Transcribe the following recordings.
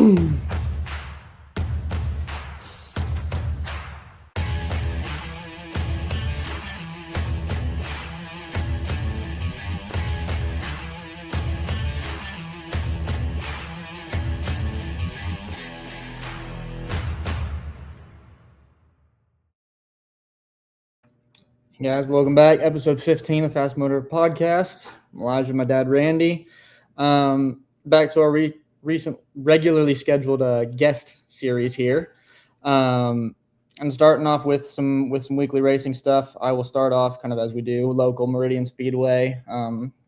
Hey guys, welcome back. Episode 15 of Fast Motor Podcast. I'm Elijah, my dad, Randy. Back to our recent regularly scheduled guest series here. I'm starting off with some weekly racing stuff. I will start off kind of as we do, local Meridian Speedway.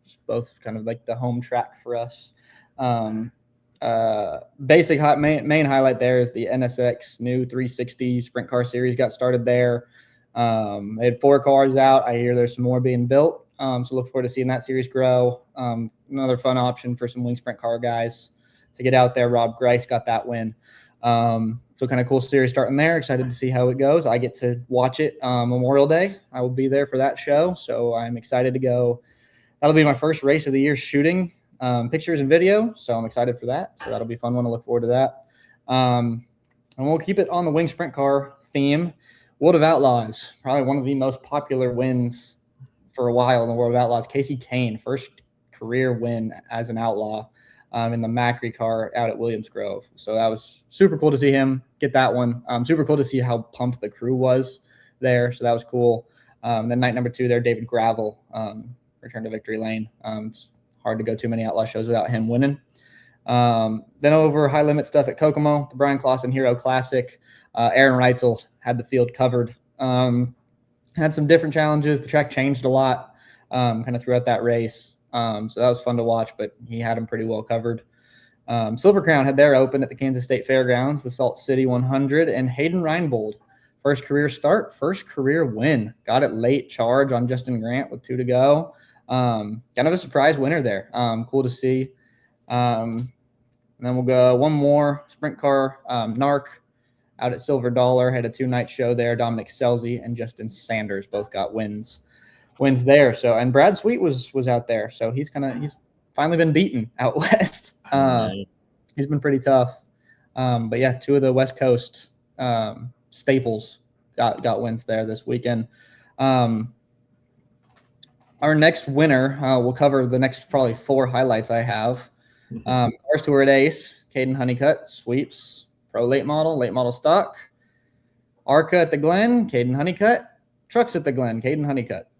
It's both kind of like the home track for us. Basic main highlight there is the NSX new 360 Sprint Car Series got started there. They had 4 cars out. I hear there's some more being built. So look forward to seeing that series grow. Another fun option for some wing sprint car guys to get out there. Rob Grice got that win. So kind of cool series starting there. Excited to see how it goes. I get to watch it Memorial Day. I will be there for that show. So I'm excited to go. That'll be my first race of the year shooting pictures and video. So I'm excited for that. So that'll be a fun one. I look forward to that. And we'll keep it on the wing sprint car theme. World of Outlaws, probably one of the most popular wins for a while in the World of Outlaws. Casey Kane, first career win as an outlaw in the Macri car out at Williams Grove. So that was super cool to see him get that one. Super cool to see how pumped the crew was there. So that was cool. Then night number 2 there, David Gravel, returned to victory lane. It's hard to go too many outlaw shows without him winning. Then over high limit stuff at Kokomo, the Brian Clausen Hero Classic. Aaron Reitzel had the field covered. Had some different challenges. The track changed a lot kind of throughout that race. So that was fun to watch, but he had them pretty well covered. Silver Crown had their open at the Kansas State Fairgrounds, the Salt City 100, and Hayden Reinbold, first career start, first career win. Got it late charge on Justin Grant with 2 to go. Kind of a surprise winner there. Cool to see. And then we'll go one more sprint car, NARC. Out at Silver Dollar, had a 2-night show there. Dominic Selzy and Justin Sanders both got wins there. So, and Brad Sweet was out there. So he's finally been beaten out west. He's been pretty tough. But yeah, 2 of the West Coast staples got wins there this weekend. Our next winner, we'll cover the next probably 4 highlights I have. Cars Tour at Ace, Caden Honeycutt sweeps. Pro late model stock. ARCA at the Glen, Caden Honeycutt. Trucks at the Glen, Caden Honeycutt.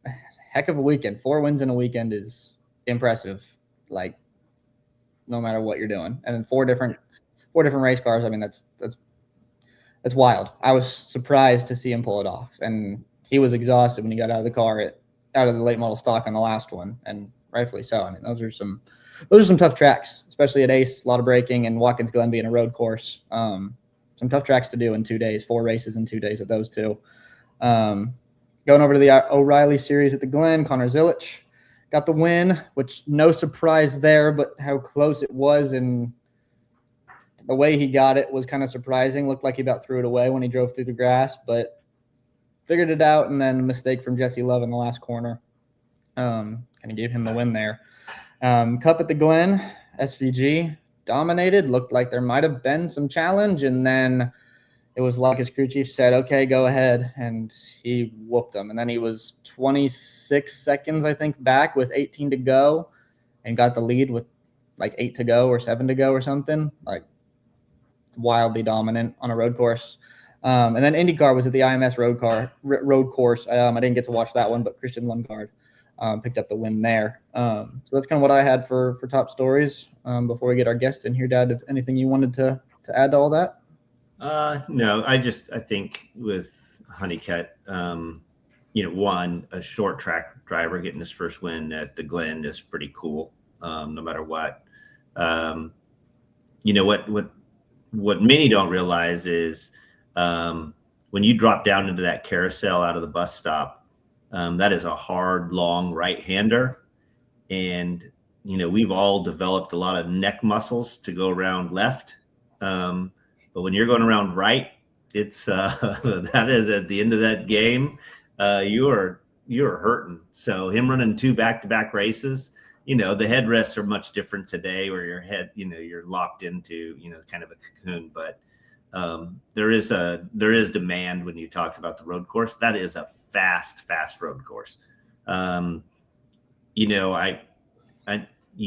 Heck of a weekend. 4 wins in a weekend is impressive. Like, no matter what you're doing. And then 4 different race cars. I mean, that's wild. I was surprised to see him pull it off. And he was exhausted when he got out of the car out of the late model stock on the last one, and rightfully so. I mean, those are some tough tracks, especially at Ace. A lot of braking, and Watkins Glen being a road course. Some tough tracks to do in 2 days. 4 races in 2 days at those 2. Going over to the O'Reilly series at the Glen, Connor Zilich got the win, which no surprise there, but how close it was and the way he got it was kind of surprising. Looked like he about threw it away when he drove through the grass, but figured it out, and then a mistake from Jesse Love in the last corner kind of gave him the win there. Cup at the Glen, SVG dominated. Looked like there might have been some challenge, and then it was like his crew chief said, okay, go ahead, and he whooped him. And then he was 26 seconds, I think, back with 18 to go and got the lead with like 8 to go or 7 to go or something. Like, wildly dominant on a road course. And then IndyCar was at the IMS road course. I didn't get to watch that one, but Christian Lundgaard picked up the win there. So that's kind of what I had for top stories. Before we get our guests in here, Dad, anything you wanted to add to all that? No, I think with Honeycutt, a short track driver getting his first win at the Glen is pretty cool. No matter what. What many don't realize is when you drop down into that carousel out of the bus stop, that is a hard, long right-hander. And, we've all developed a lot of neck muscles to go around left. But when you're going around right, it's that is at the end of that game, you're hurting. So him running 2 back-to-back races, the headrests are much different today, where your head, you're locked into, kind of a cocoon. But there is demand when you talk about the road course. That is a fast road course. You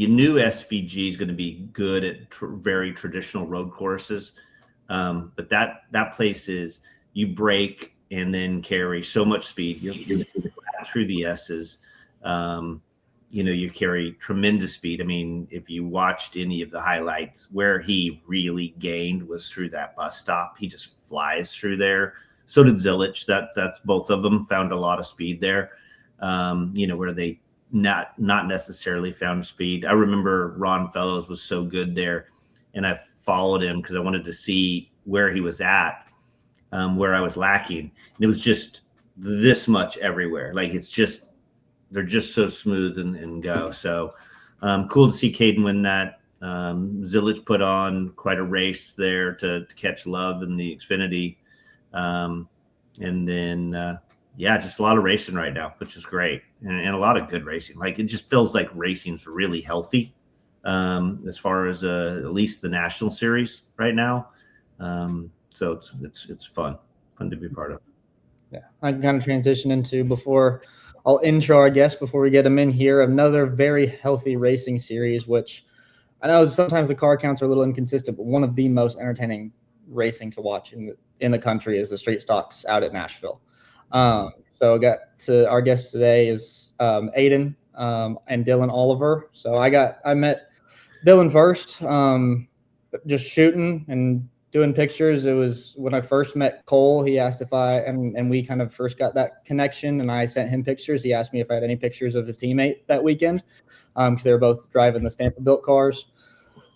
knew SVG is going to be good at very traditional road courses, but that place is, you break and then carry so much speed. You through the S's. You carry tremendous speed. I mean, if you watched any of the highlights, where he really gained was through that bus stop. He just flies through there. So did Zilich. That's both of them found a lot of speed there. Where they not necessarily found speed. I remember Ron Fellows was so good there, and I followed him because I wanted to see where he was at, where I was lacking. And it was just this much everywhere. Like, they're just so smooth and go. So cool to see Caden win that. Zilich put on quite a race there to catch Love in the Xfinity. And then, just a lot of racing right now, which is great. And a lot of good racing. Like, it just feels like racing's really healthy as far as at least the national series right now. So it's fun to be part of. Yeah, I can kind of transition into, before I'll intro our guest before we get them in here, another very healthy racing series, which I know sometimes the car counts are a little inconsistent, but one of the most entertaining racing to watch in the country is the street stocks out at Nashville. So our guest today is Ayden and Dillon Oliver. So I met Dillon first, just shooting and doing pictures. It was when I first met Cole. He asked if and we kind of first got that connection, and I sent him pictures. He asked me if I had any pictures of his teammate that weekend, because they were both driving the Stamper-built cars.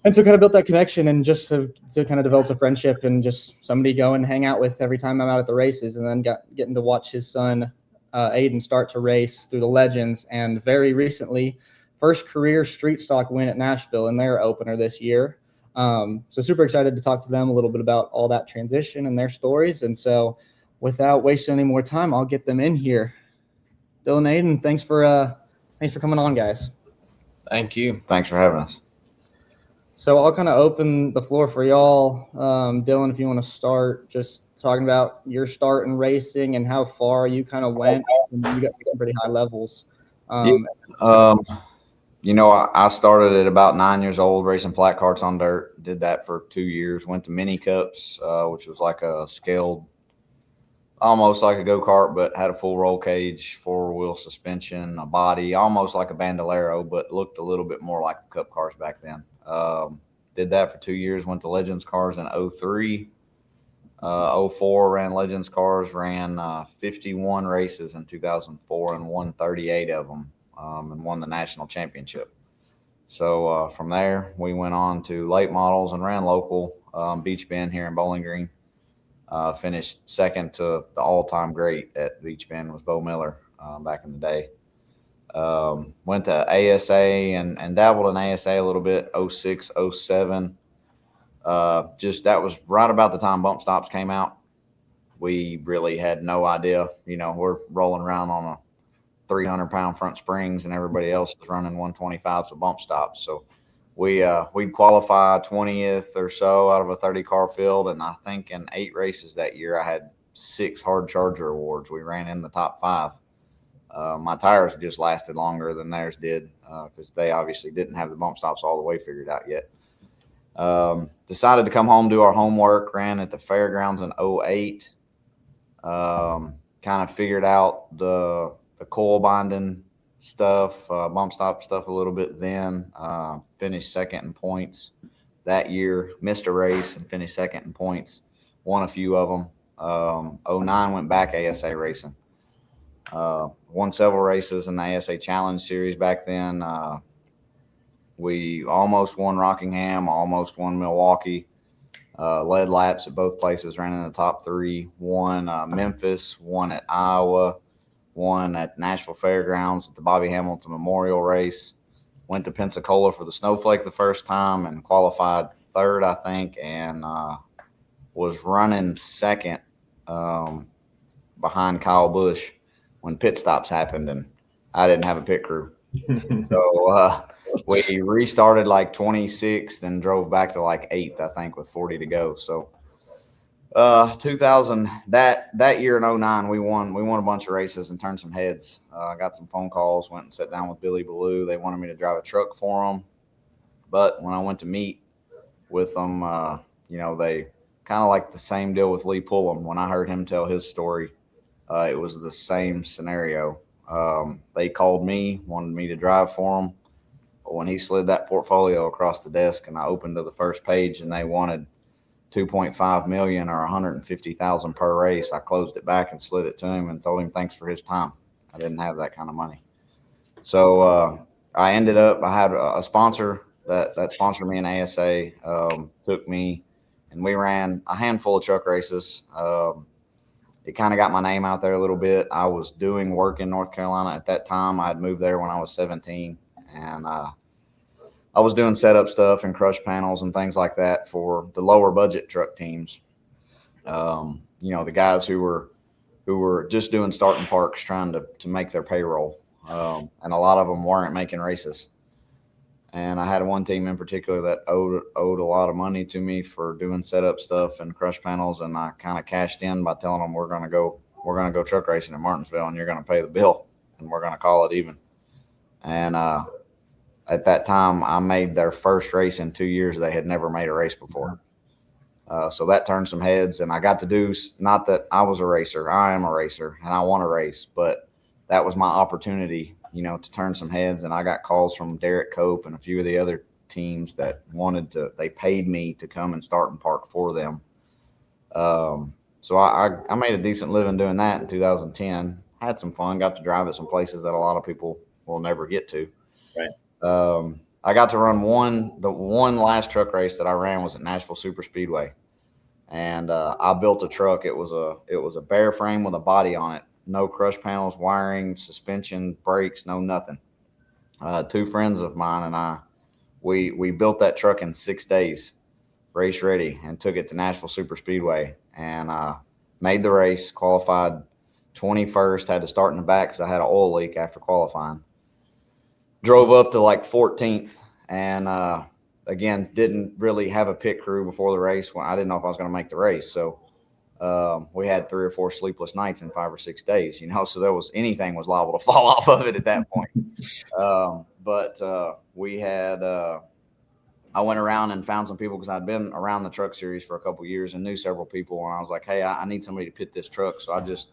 And so kind of built that connection, and just to kind of develop a friendship, and just somebody go and hang out with every time I'm out at the races. And then getting to watch his son, Ayden, start to race through the Legends. And very recently, first career street stock win at Nashville in their opener this year. So super excited to talk to them a little bit about all that transition and their stories. And so without wasting any more time, I'll get them in here. Dillon, Ayden, thanks for coming on, guys. Thank you. Thanks for having us. So I'll kind of open the floor for y'all. Dillon, if you want to start just talking about your start in racing and how far you kind of went. And you got some pretty high levels. I started at about 9 years old racing flat karts on dirt. Did that for 2 years. Went to mini cups, which was like a scaled, almost like a go-kart, but had a full roll cage, four-wheel suspension, a body, almost like a Bandolero, but looked a little bit more like the cup cars back then. Did that for 2 years. Went to Legends cars in 03. 04 ran Legends cars, ran 51 races in 2004 and won 38 of them, and won the national championship. So from there, we went on to late models and ran local Beach Bend here in Bowling Green. Finished second to the all-time great at Beach Bend was Bo Miller back in the day. Went to ASA and dabbled in ASA a little bit, 06, 07. That was right about the time bump stops came out. We really had no idea. We're rolling around on a 300-pound front springs, and everybody else is running 125s with bump stops. So we'd qualify 20th or so out of a 30-car field, and I think in 8 races that year I had 6 hard charger awards. We ran in the top 5. My tires just lasted longer than theirs did because they obviously didn't have the bump stops all the way figured out yet. Decided to come home, do our homework, ran at the fairgrounds in 08. Kind of figured out the coil binding stuff, bump stop stuff a little bit then. Finished second in points that year. Missed a race and finished second in points. Won a few of them. 09 went back ASA racing. Won several races in the ASA Challenge Series back then. We almost won Rockingham, almost won Milwaukee. Led laps at both places, ran in the top 3. Won Memphis, won at Iowa, won at Nashville Fairgrounds at the Bobby Hamilton Memorial Race. Went to Pensacola for the Snowflake the first time and qualified 3rd, I think, and was running second behind Kyle Busch when pit stops happened, and I didn't have a pit crew. So we restarted like 26th and drove back to like 8th, I think, with 40 to go. So 2000 that year in 09, we won a bunch of races and turned some heads. I got some phone calls, went and sat down with Billy Ballou. They wanted me to drive a truck for them, but when I went to meet with them, they kind of like the same deal with Lee Pullum. When I heard him tell his story, it was the same scenario. They called me, wanted me to drive for them, but when he slid that portfolio across the desk and I opened to the first page and they wanted 2.5 million or 150,000 per race, I closed it back and slid it to him and told him thanks for his time. I didn't have that kind of money. So I ended up, I had a sponsor that sponsored me in ASA, took me, and we ran a handful of truck races. It kind of got my name out there a little bit. I was doing work in North Carolina at that time. I had moved there when I was 17, and I was doing setup stuff and crush panels and things like that for the lower budget truck teams. The guys who were just doing starting parks, trying to make their payroll. And a lot of them weren't making races. And I had one team in particular that owed a lot of money to me for doing setup stuff and crush panels. And I kind of cashed in by telling them we're going to go truck racing in Martinsville and you're going to pay the bill and we're going to call it even. And, at that time, I made their first race in 2 years. They had never made a race before. So that turned some heads, and I got to do, not that I was a racer, I am a racer, and I want to race, but that was my opportunity, to turn some heads. And I got calls from Derek Cope and a few of the other teams that they paid me to come and start and park for them. So I made a decent living doing that in 2010. Had some fun, got to drive at some places that a lot of people will never get to. Right. I got to run the one last truck race that I ran was at Nashville Super Speedway, and I built a truck. It was a bare frame with a body on it, no crush panels, wiring, suspension, brakes, no nothing. Two friends of mine and we built that truck in 6 days, race ready, and took it to Nashville Super Speedway and made the race, qualified 21st, had to start in the back because I had an oil leak after qualifying. Drove up to like 14th and again, didn't really have a pit crew before the race. When I didn't know if I was going to make the race. So we had 3 or 4 sleepless nights in 5 or 6 days, so there was anything was liable to fall off of it at that point. But we had I went around and found some people because I'd been around the truck series for a couple of years and knew several people. And I was like, hey, I need somebody to pit this truck. So I just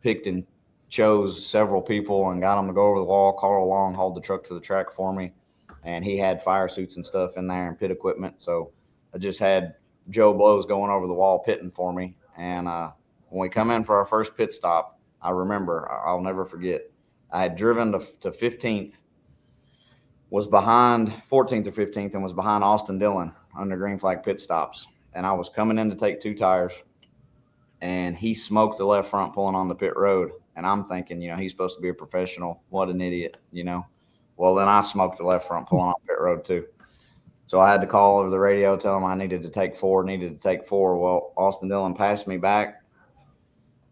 picked and chose several people and got them to go over the wall. Carl Long hauled the truck to the track for me, and he had fire suits and stuff in there and pit equipment. So I just had Joe Blows going over the wall pitting for me. And when we come in for our first pit stop, I remember, I'll never forget, I had driven to 15th, was behind 14th or 15th, and was behind Austin Dillon under green flag pit stops. And I was coming in to take 2 tires, and he smoked the left front pulling on the pit road. And I'm thinking, he's supposed to be a professional. What an idiot, Well, then I smoked the left front pulling on pit road too. So I had to call over the radio, tell him I needed to take 4. Well, Austin Dillon passed me back.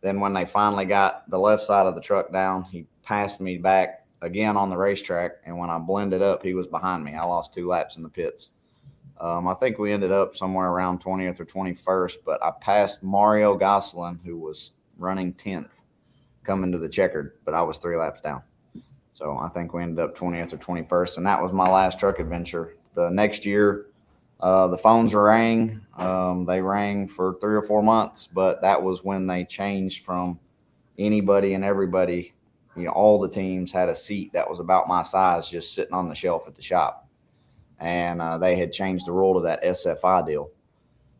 Then when they finally got the left side of the truck down, he passed me back again on the racetrack. And when I blended up, he was behind me. I lost 2 laps in the pits. I think we ended up somewhere around 20th or 21st, but I passed Mario Gosselin, who was running 10th. Coming to the checkered, but I was 3 laps down. So I think we ended up 20th or 21st, and that was my last truck adventure. The next year, the phones rang. They rang for 3 or 4 months, but that was when they changed from anybody and everybody. All the teams had a seat that was about my size just sitting on the shelf at the shop. And they had changed the rule to that SFI deal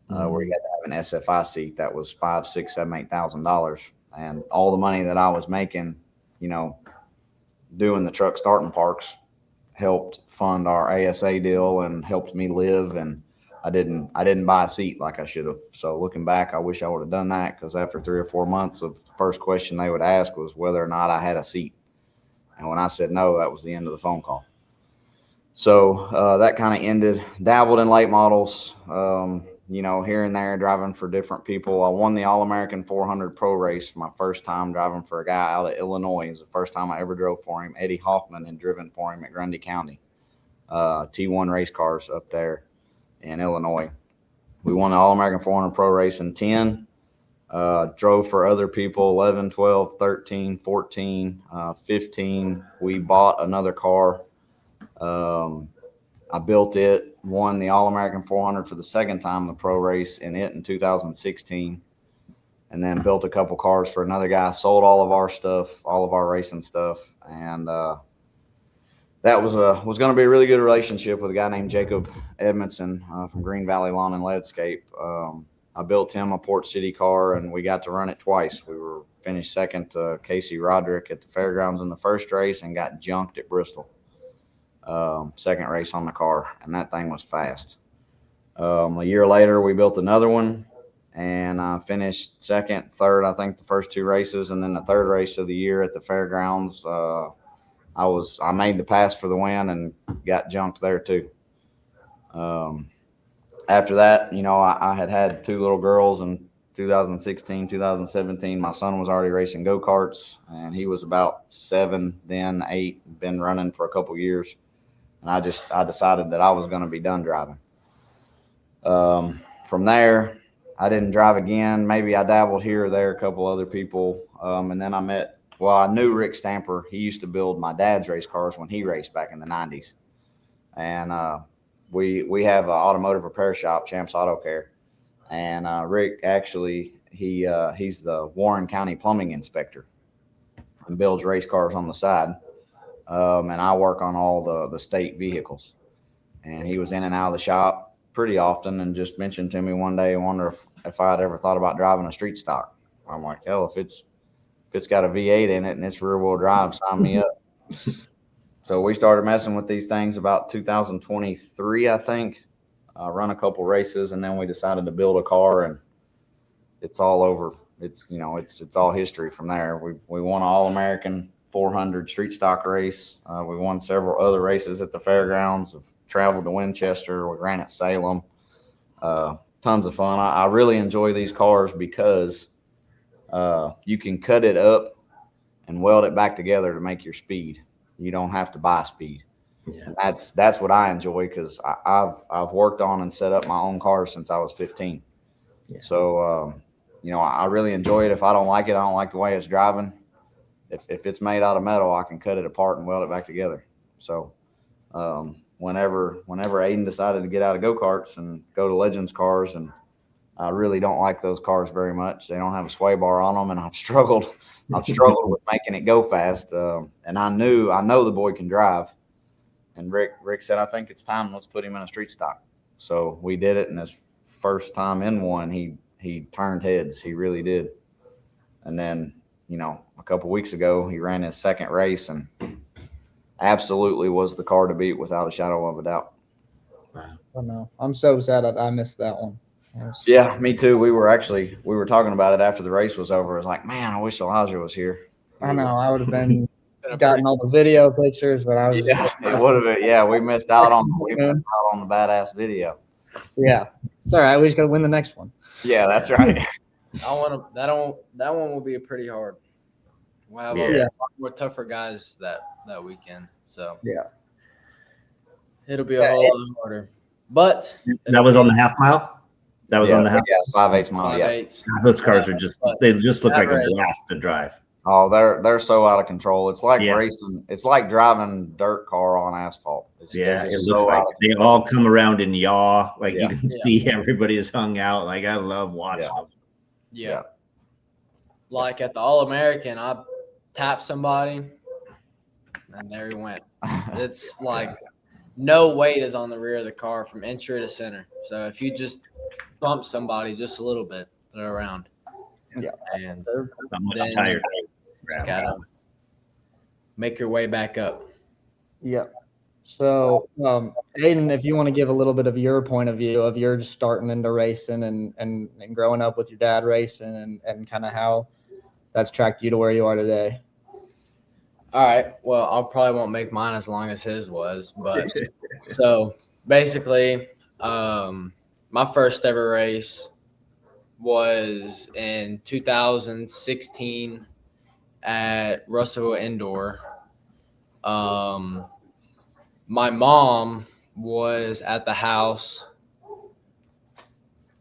where you had to have an SFI seat that was $5,000, $6,000, $7,000, $8,000. And all the money that I was making, doing the truck starting parks helped fund our ASA deal and helped me live. And I didn't buy a seat like I should have. So looking back, I wish I would have done that, because after 3 or 4 months, the first question they would ask was whether or not I had a seat. And when I said no, that was the end of the phone call. So that kind of ended. Dabbled in late models, here and there, driving for different people. I won the All-American 400 Pro race for my first time driving for a guy out of Illinois. It was the first time I ever drove for him. Eddie Hoffman had driven for him at Grundy County. T1 race cars up there in Illinois. We won the All-American 400 Pro Race in 10. Drove for other people 11, 12, 13, 14, 15. We bought another car. I built it, won the All-American 400 for the second time in the pro race in 2016, and then built a couple cars for another guy, sold all of our stuff, all of our racing stuff, and that was going to be a really good relationship with a guy named Jacob Edmondson from Green Valley Lawn and Landscape. I built him a Port City car, and we got to run it twice. We were finished second to Casey Roderick at the fairgrounds in the first race and got junked at Bristol. Second race on the car, and that thing was fast. A year later, we built another one, and I finished second, third, I think, the first two races, and then the third race of the year at the fairgrounds, I made the pass for the win and got junked there too. After that, I had two little girls in 2016, 2017. My son was already racing go-karts, and he was about 7, then 8, been running for a couple years. And I decided that I was going to be done driving. From there, I didn't drive again. Maybe I dabbled here or there, a couple other people. And then I knew Rick Stamper. He used to build my dad's race cars when he raced back in the 90s. And we have an automotive repair shop, Champs Auto Care. And Rick, actually, he's the Warren County plumbing inspector and builds race cars on the side. And I work on all the state vehicles. And he was in and out of the shop pretty often and just mentioned to me one day, I wonder if I had ever thought about driving a street stock. I'm like, hell, if it's got a V8 in it and it's rear wheel drive, sign me up. So we started messing with these things about 2023, I think. Run a couple races, and then we decided to build a car, and it's all over. It's all history from there. We won an All-American 400 street stock race. We won several other races at the fairgrounds. We've traveled to Winchester. We ran at Salem. Tons of fun. I really enjoy these cars because you can cut it up and weld it back together to make your speed. You don't have to buy speed. Yeah. That's what I enjoy because I've worked on and set up my own cars since I was 15. Yeah. So I really enjoy it. If I don't like it, I don't like the way it's driving. If it's made out of metal, I can cut it apart and weld it back together. So whenever Ayden decided to get out of go-karts and go to Legends cars, and I really don't like those cars very much. They don't have a sway bar on them, and I've struggled with making it go fast. And I know the boy can drive. And Rick said, I think it's time. Let's put him in a street stock. So we did it, and his first time in one, he turned heads. He really did. And then, a couple weeks ago, he ran his second race and absolutely was the car to beat without a shadow of a doubt. Wow. Oh, no. I'm so sad that I missed that one. Yeah, me too. We were talking about it after the race was over. I was like, man, I wish Elijah was here. I know. I would have been gotten all the video pictures, but I was. Yeah, it would have been. Yeah, we missed out on the badass video. Yeah, it's all right. We just got to win the next one. Yeah, that's right. That one will be a pretty hard. We'll have a more tougher guys that weekend. So yeah, it'll be a whole lot harder. But that was on the half mile. That was on the half. Yeah, 5/8 mile. 5/8. Those cars are they just look like a blast to drive. Oh, they're so out of control. It's like racing. It's like driving a dirt car on asphalt. It looks like they all come around and yaw. Like you can see everybody is hung out. Like I love watching them. Yeah. Like at the All-American, I tapped somebody, and there he went. It's like no weight is on the rear of the car from entry to center. So if you just bump somebody just a little bit, they're around. Yeah. And then tired. Gotta make your way back up. Yep. So, Ayden, if you want to give a little bit of your point of view of your just starting into racing and growing up with your dad racing and kind of how that's tracked you to where you are today. All right. Well, I probably won't make mine as long as his was, but so basically, my first ever race was in 2016 at Russellville Indoor. my mom was at the house.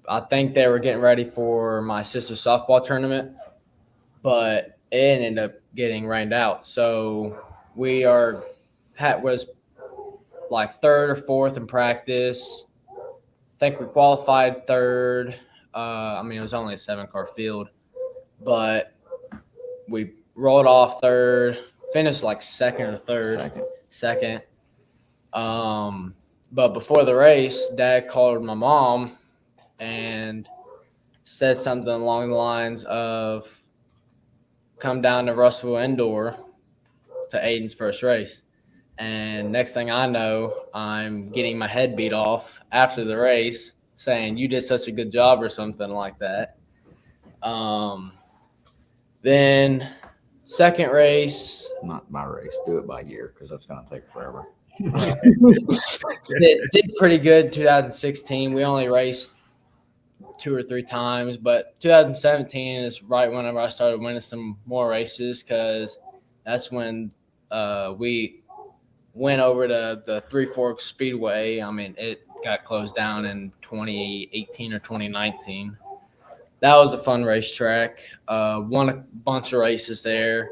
I think they were getting ready for my sister's softball tournament, but it ended up getting rained out. So we was like third or fourth in practice. I think we qualified third. It was only a 7-car field, but we rolled off third, finished like second or third. Second. But before the race, Dad called my mom and said something along the lines of, come down to Russellville Indoor to Ayden's first race. And next thing I know, I'm getting my head beat off after the race saying, you did such a good job or something like that. Then second race. Not my race. Do it by year because that's going to take forever. Did pretty good 2016. We only raced 2 or 3 times, but 2017 is right whenever I started winning some more races because that's when we went over to the Three Forks Speedway. It got closed down in 2018 or 2019. That was a fun racetrack. Won a bunch of races there.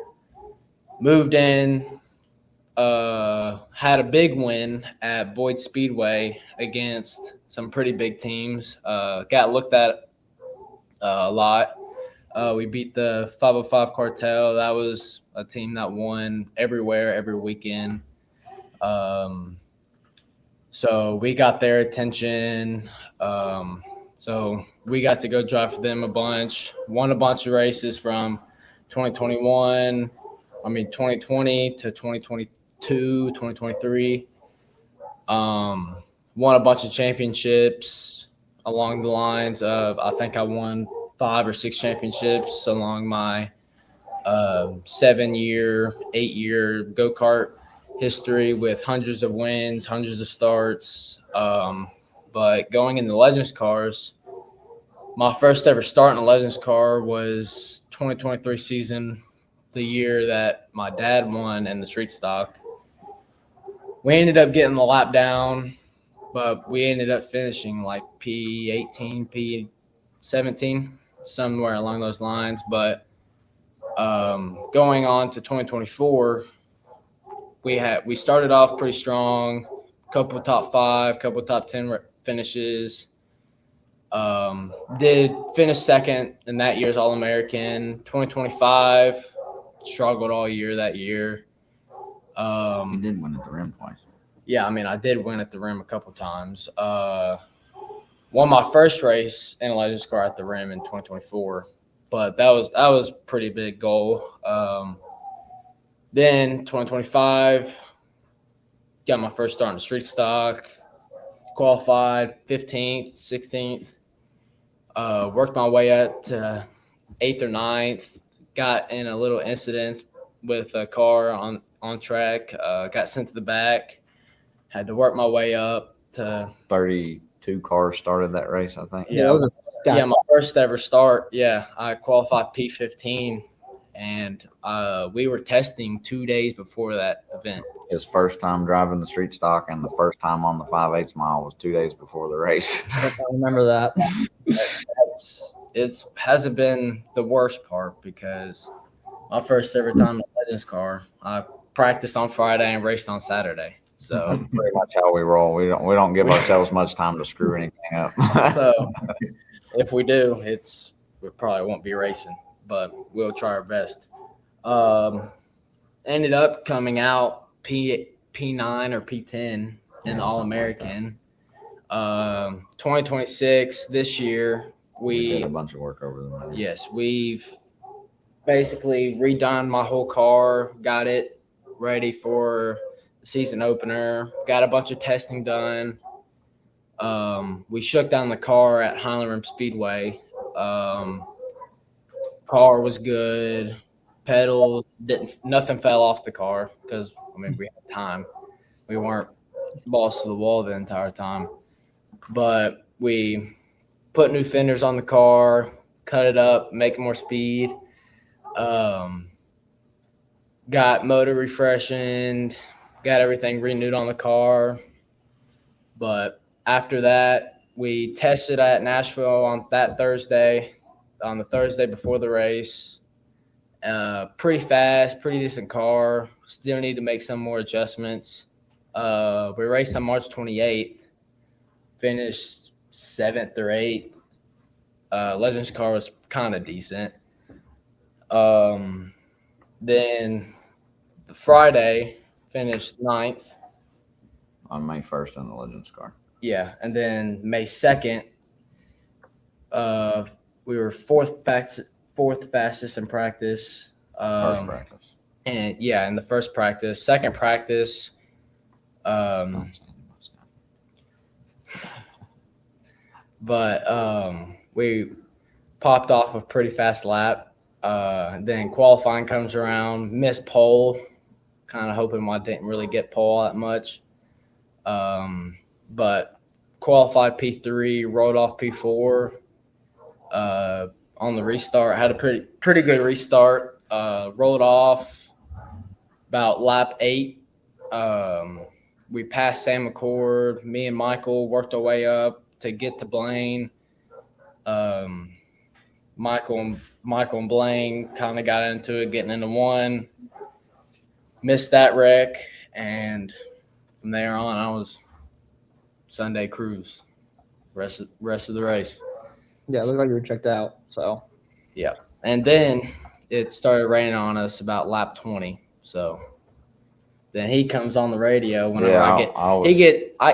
Moved in. Had a big win at Boyd Speedway against some pretty big teams. Got looked at a lot. We beat the 505 Cartel. That was a team that won everywhere, every weekend. So we got their attention. So we got to go drive for them a bunch. Won a bunch of races from 2020 to 2022, 2023. Won a bunch of championships along the lines of, I think I won 5 or 6 championships along my 7-year, 8-year go-kart history with hundreds of wins, hundreds of starts. But going into Legends cars, my first ever start in a Legends car was 2023 season, the year that my dad won in the street stock. We ended up getting the lap down, but we ended up finishing like P18, P17, somewhere along those lines. But going on to 2024, we started off pretty strong, couple top 5, couple top 10 finishes. Did finish second in that year's All-American. 2025, struggled all year that year. You did win at the rim twice. Yeah, I did win at the rim a couple times. Won my first race in a Legends car at the rim in 2024, but that was a pretty big goal. Then 2025, got my first start in street stock, qualified 15th, 16th. Worked my way up to 8th or 9th. Got in a little incident with a car on track. Got sent to the back. Had to work my way up to 32 cars started that race, I think. Yeah, my first ever start. Yeah, I qualified P15, and we were testing 2 days before that event. His first time driving the street stock and the first time on the 5/8 mile was 2 days before the race. I remember that. It hasn't been the worst part because my first ever time in a Legends car, I practiced on Friday and raced on Saturday. So that's pretty much how we roll. We don't give ourselves much time to screw anything up. So if we do, we probably won't be racing, but we'll try our best. Ended up coming out P9 or P10 in the All-American. 2026 this year, we did a bunch of work over the month. Yes, we've basically redone my whole car, got it ready for the season opener, got a bunch of testing done. We shook down the car at Highland Rim Speedway. Car was good. Pedals nothing fell off the car because we had time. We weren't balls to the wall the entire time. But we put new fenders on the car, cut it up, make more speed. Got motor refreshened, got everything renewed on the car. But after that, we tested at Nashville on that Thursday, on the Thursday before the race. Pretty fast, pretty decent car. Still need to make some more adjustments. We raced on March 28th, finished 7th or 8th. Legends car was kind of decent. Then Friday, finished 9th. On May 1st in the Legends car. Yeah, and then May 2nd, we were fourth fastest in practice. First practice. And yeah, in the first practice. Second practice, but we popped off a pretty fast lap. Then qualifying comes around, missed pole, kind of hoping I didn't really get pole that much. But qualified P3, rolled off P4 on the restart. Had a pretty good restart. Rolled off about lap 8. We passed Sam McCord. Me and Michael worked our way up to get to Blaine. Michael and Blaine kind of got into it, getting into one. Missed that wreck, and from there on, I was Sunday cruise. Rest of the race. Yeah, it looked like you were checked out. So yeah, and then it started raining on us about lap 20. So then he comes on the radio whenever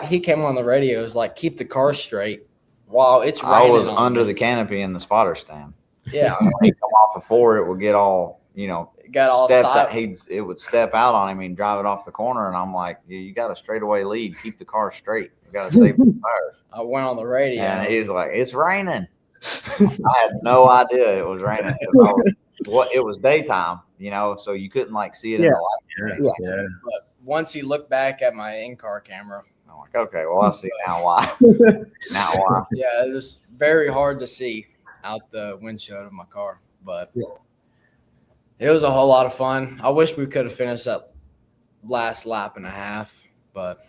he came on the radio. It was like, keep the car straight while it's raining. I was under the canopy in the spotter stand. Yeah, when he come off before, it would get all it would step out on him and drive it off the corner, and I'm like, you got a straightaway lead. Keep the car straight. You got to save the tires. I went on the radio, and he's like, it's raining. I had no idea it was raining. It was daytime, so you couldn't see it in the light. Yeah. But once he looked back at my in-car camera, I'm like, okay, well, I see now why. Yeah, it was very hard to see out the windshield of my car, but it was a whole lot of fun. I wish we could have finished that last lap and a half, but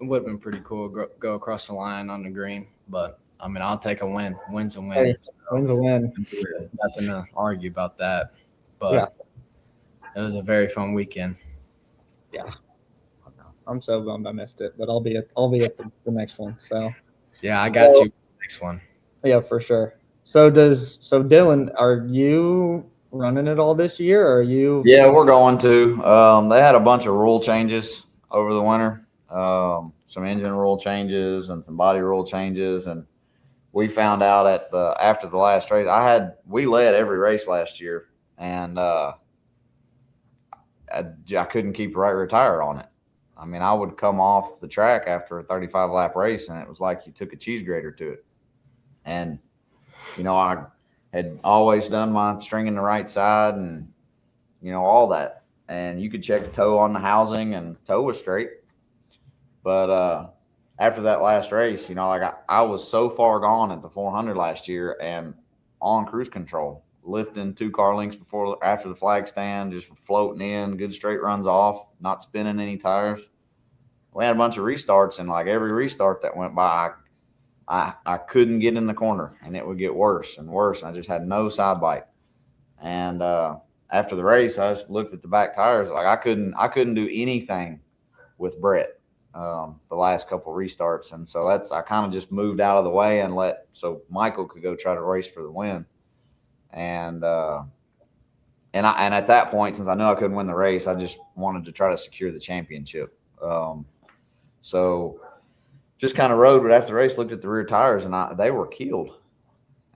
it would have been pretty cool to go across the line on the green. But I mean, I'll take a win. Win's a win. Hey, win's a win. Nothing to argue about that. But it was a very fun weekend. Yeah. I'm so bummed I missed it, but I'll be at the next one. So yeah, I got you next one. Yeah, for sure. So Dillon, are you running it all this year, or are you? Yeah, we're going to. They had a bunch of rule changes over the winter. Some engine rule changes and some body rule changes, and we found out after the last race. We led every race last year, and I couldn't keep the right rear tire on it. I mean, I would come off the track after a 35 lap race, and it was like you took a cheese grater to it. And I had always done my stringing the right side and all that. And you could check the toe on the housing, and toe was straight. But after that last race, I was so far gone at the 400 last year and on cruise control, lifting 2 car lengths after the flag stand, just floating in, good straight runs off, not spinning any tires. We had a bunch of restarts, and every restart that went by, I couldn't get in the corner, and it would get worse and worse. I just had no side bite. And after the race, I just looked at the back tires. I couldn't do anything with Brett the last couple restarts. And so I kind of just moved out of the way and so Michael could go try to race for the win. And at that point, since I knew I couldn't win the race, I just wanted to try to secure the championship. So just kind of rode, but after the race, looked at the rear tires, and they were keeled.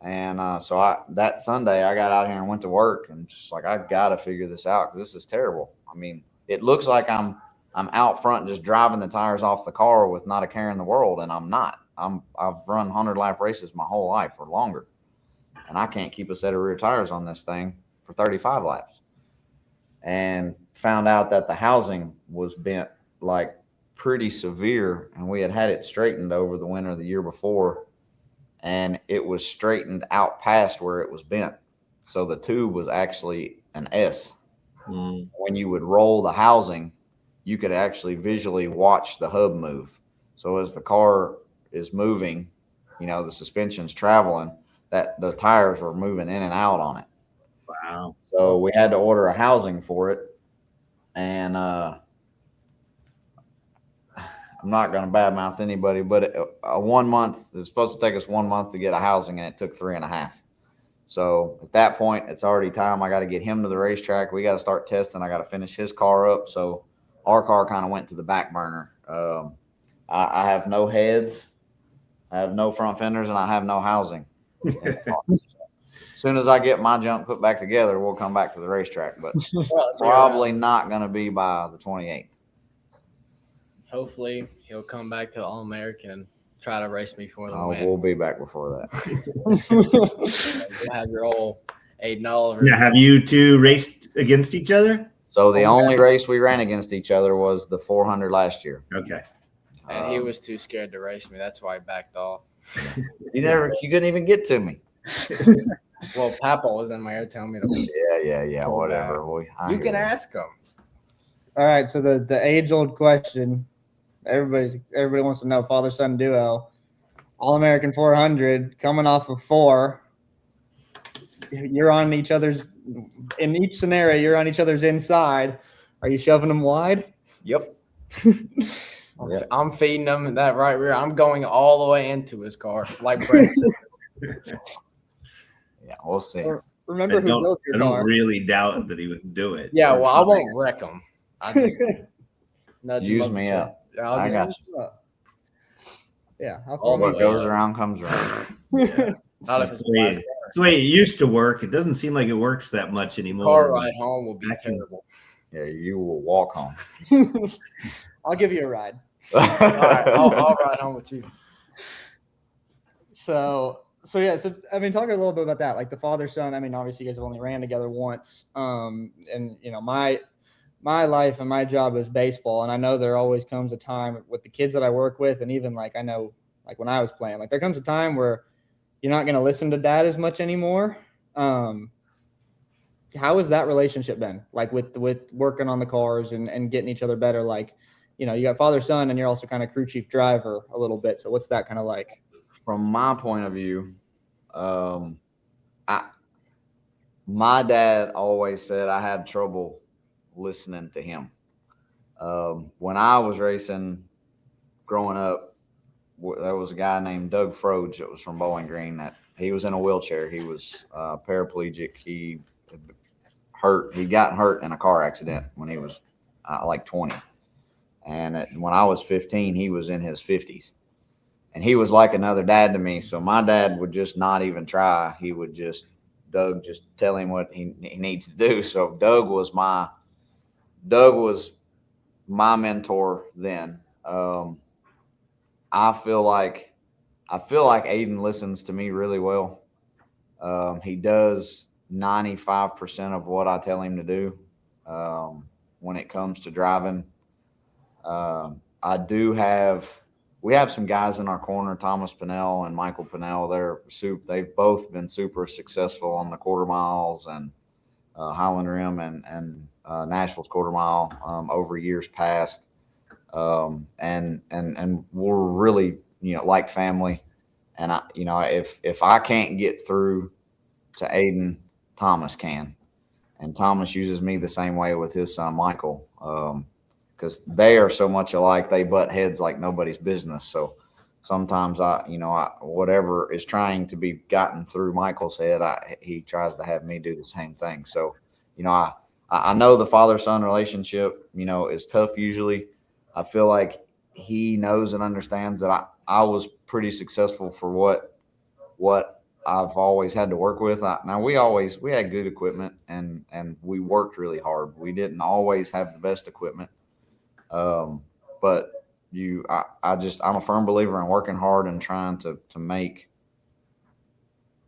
And that Sunday, I got out here and went to work, and just I got to figure this out because this is terrible. I mean, it looks like I'm out front just driving the tires off the car with not a care in the world, and I'm not. I've run 100-lap races my whole life or longer, and I can't keep a set of rear tires on this thing for 35 laps. And found out that the housing was bent pretty severe, and we had it straightened over the winter of the year before, and it was straightened out past where it was bent. So the tube was actually an S. When you would roll the housing, you could actually visually watch the hub move. So as the car is moving, the suspension's traveling, that the tires were moving in and out on it. Wow. So we had to order a housing for it. And I'm not going to badmouth anybody, but a 1 month, it's supposed to take us 1 month to get a housing, and it took 3.5. So at that point, it's already time. I got to get him to the racetrack. We got to start testing. I got to finish his car up. So our car kind of went to the back burner. I have no heads, I have no front fenders, and I have no housing. As soon as I get my junk put back together, we'll come back to the racetrack, but probably not going to be by the 28th. Hopefully, he'll come back to the All-American and try to race me for the win. We'll be back before that. You'll have your old Ayden Oliver. Now, have you two raced against each other? So the only race we ran against each other was the 400 last year. Okay. And he was too scared to race me. That's why he backed off. You couldn't even get to me. Well, Papa was in my ear telling me to. Yeah. Whatever. You can ask him. All right. So the age-old question, everybody wants to know: father-son duo, All-American 400, coming off of 4. You're on each other's. In each scenario, you're on each other's inside. Are you shoving them wide? Yep. I'm feeding him in that right rear. I'm going all the way into his car, like Brett said. Yeah, we'll see. Remember who built your car. I don't really doubt that he would do it. Yeah, well, I won't wreck him. I just use me up. I got you. Yeah. All what goes around comes around. Yeah. That's the way it used to work. It doesn't seem like it works that much anymore. Car ride home will be terrible. Yeah, you will walk home. I'll give you a ride. All right, I'll ride home with you. So I mean, talking a little bit about that, like the father-son. I mean, obviously, you guys have only ran together once. And my life and my job is baseball, and I know there always comes a time with the kids that I work with, and even like I know, like when I was playing, like there comes a time where you're not going to listen to dad as much anymore. How has that relationship been? Like with working on the cars and getting each other better? Like, you got father-son, and you're also kind of crew chief driver a little bit. So what's that kind of like? From my point of view, my dad always said I had trouble listening to him. When I was racing growing up, there was a guy named Doug Froge that was from Bowling Green. That he was in a wheelchair. He was paraplegic. He got hurt in a car accident when he was like 20. And when I was 15, he was in his 50s. And he was like another dad to me. So my dad would just not even try. He would Doug just tell him what he needs to do. So Doug was my mentor then. I feel like Ayden listens to me really well. He does 95% of what I tell him to do when it comes to driving. We have some guys in our corner, Thomas Pinnell and Michael Pinnell. They've both been super successful on the quarter miles and Highland Rim and Nashville's quarter mile over years past. And we're really, like family. And if I can't get through to Ayden, Thomas can. And Thomas uses me the same way with his son, Michael. Because they are so much alike, they butt heads like nobody's business. So sometimes whatever is trying to be gotten through Michael's head, he tries to have me do the same thing. So, I know the father-son relationship, is tough usually. I feel like he knows and understands that I was pretty successful for what I've always had to work with. We had good equipment and we worked really hard. We didn't always have the best equipment. But I'm a firm believer in working hard and trying to make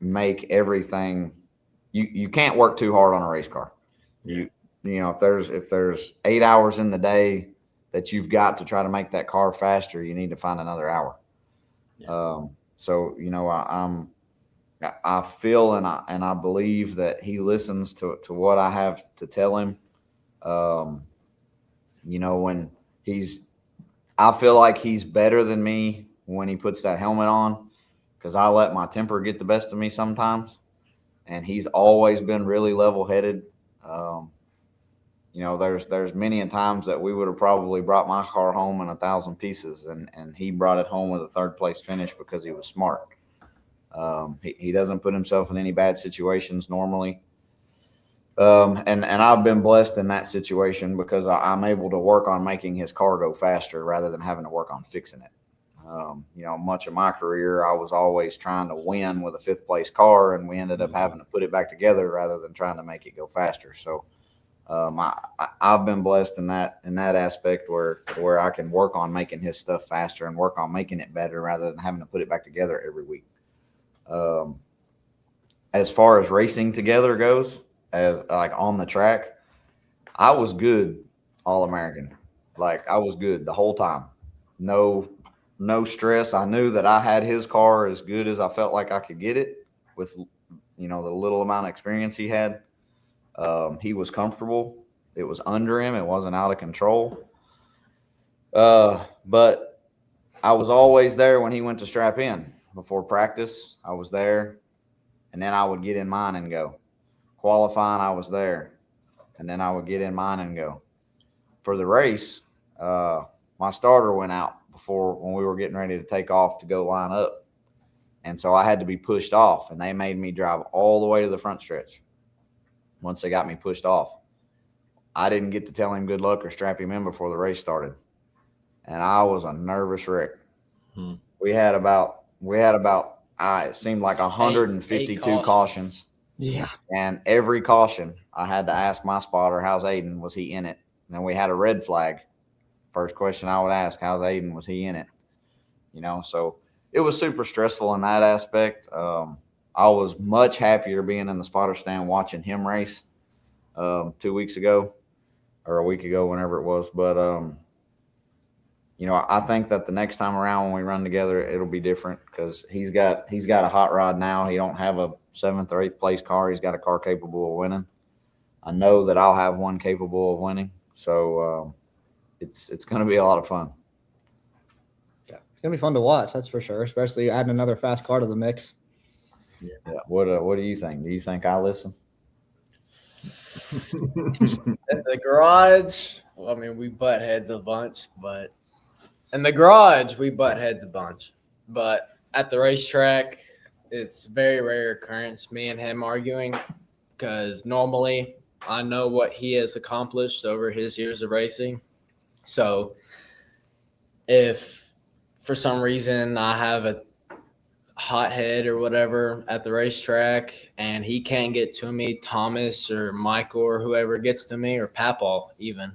everything. You can't work too hard on a race car. If there's 8 hours in the day that you've got to try to make that car faster, you need to find another hour. Yeah. I feel and I believe that he listens to what I have to tell him. when I feel like he's better than me when he puts that helmet on, because I let my temper get the best of me sometimes. And he's always been really level-headed. There's many a times that we would have probably brought my car home in 1,000 pieces, and he brought it home with a third-place finish because he was smart. He doesn't put himself in any bad situations normally. And I've been blessed in that situation because I'm able to work on making his car go faster rather than having to work on fixing it. Much of my career, I was always trying to win with a 5th place car, and we ended up having to put it back together rather than trying to make it go faster. So I've been blessed in that aspect where I can work on making his stuff faster and work on making it better rather than having to put it back together every week. As far as racing together goes, as like on the track, I was good All-American. Like, I was good the whole time. No stress. I knew that I had his car as good as I felt like I could get it with, the little amount of experience he had. He was comfortable. It was under him. It wasn't out of control. But I was always there when he went to strap in. Before practice, I was there, and then I would get in mine and go. Qualifying, I was there, and then I would get in mine and go. For the race, my starter went out before when we were getting ready to take off to go line up. And so I had to be pushed off, and they made me drive all the way to the front stretch. Once they got me pushed off, I didn't get to tell him good luck or strap him in before the race started. And I was a nervous wreck. We had about it seemed like 152 cautions. Yeah. And every caution, I had to ask my spotter, how's Ayden? Was he in it? And then we had a red flag. First question I would ask, how's Ayden? Was he in it? So it was super stressful in that aspect. I was much happier being in the spotter stand watching him race 2 weeks ago or a week ago, whenever it was. But, I think that the next time around when we run together, it'll be different because he's got a hot rod now. He don't have a 7th or 8th place car. He's got a car capable of winning. I know that I'll have one capable of winning. So it's going to be a lot of fun. Yeah, it's going to be fun to watch, that's for sure, especially adding another fast car to the mix. Yeah. What do you think? Do you think I listen? At the garage, well, I mean, we butt heads a bunch, but in the garage, we butt heads a bunch. But at the racetrack, it's very rare occurrence, me and him arguing, because normally I know what he has accomplished over his years of racing. So if for some reason I have a hot head or whatever at the racetrack and he can't get to me, Thomas or Michael or whoever gets to me, or Papal even,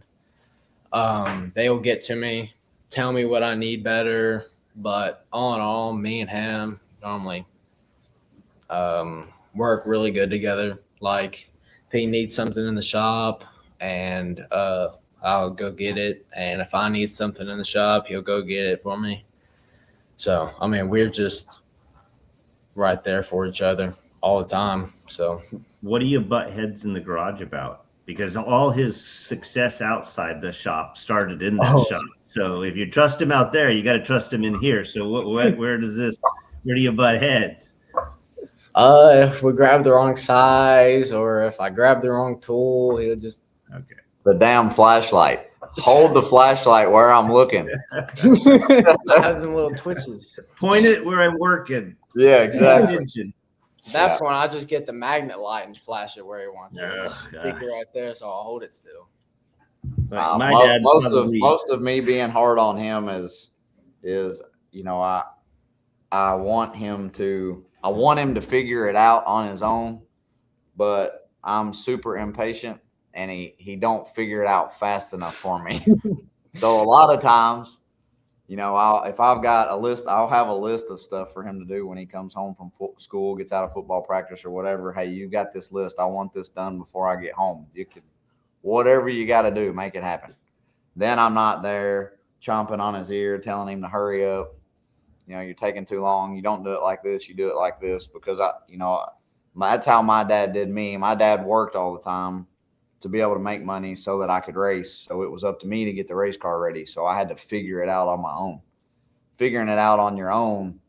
they will get to me, tell me what I need better. But all in all, me and him normally work really good together. Like, if he needs something in the shop, and I'll go get it. And if I need something in the shop, he'll go get it for me. So, I mean, we're just right there for each other all the time. So, what do you butt heads in the garage about? Because all his success outside the shop started in that shop. So if you trust him out there, you got to trust him in here. So where do you butt heads? If we grab the wrong size, or if I grab the wrong tool, he'll just the damn flashlight. Hold the flashlight where I'm looking. have them little twitches. Point it where I'm working. Yeah, exactly. At that point, I just get the magnet light and flash it where he wants it. Stick it right there, so I'll hold it still. My dad most of me being hard on him is I want him to figure it out on his own, but I'm super impatient and he don't figure it out fast enough for me. So a lot of times, if I've got a list, I'll have a list of stuff for him to do when he comes home from school, gets out of football practice or whatever. Hey, you got this list. I want this done before I get home. You can, whatever you got to do, make it happen. Then I'm not there chomping on his ear, telling him to hurry up. You're taking too long. You don't do it like this. You do it like this, because that's how my dad did me. My dad worked all the time, to be able to make money so that I could race. So it was up to me to get the race car ready. So I had to figure it out on my own. Figuring it out on your own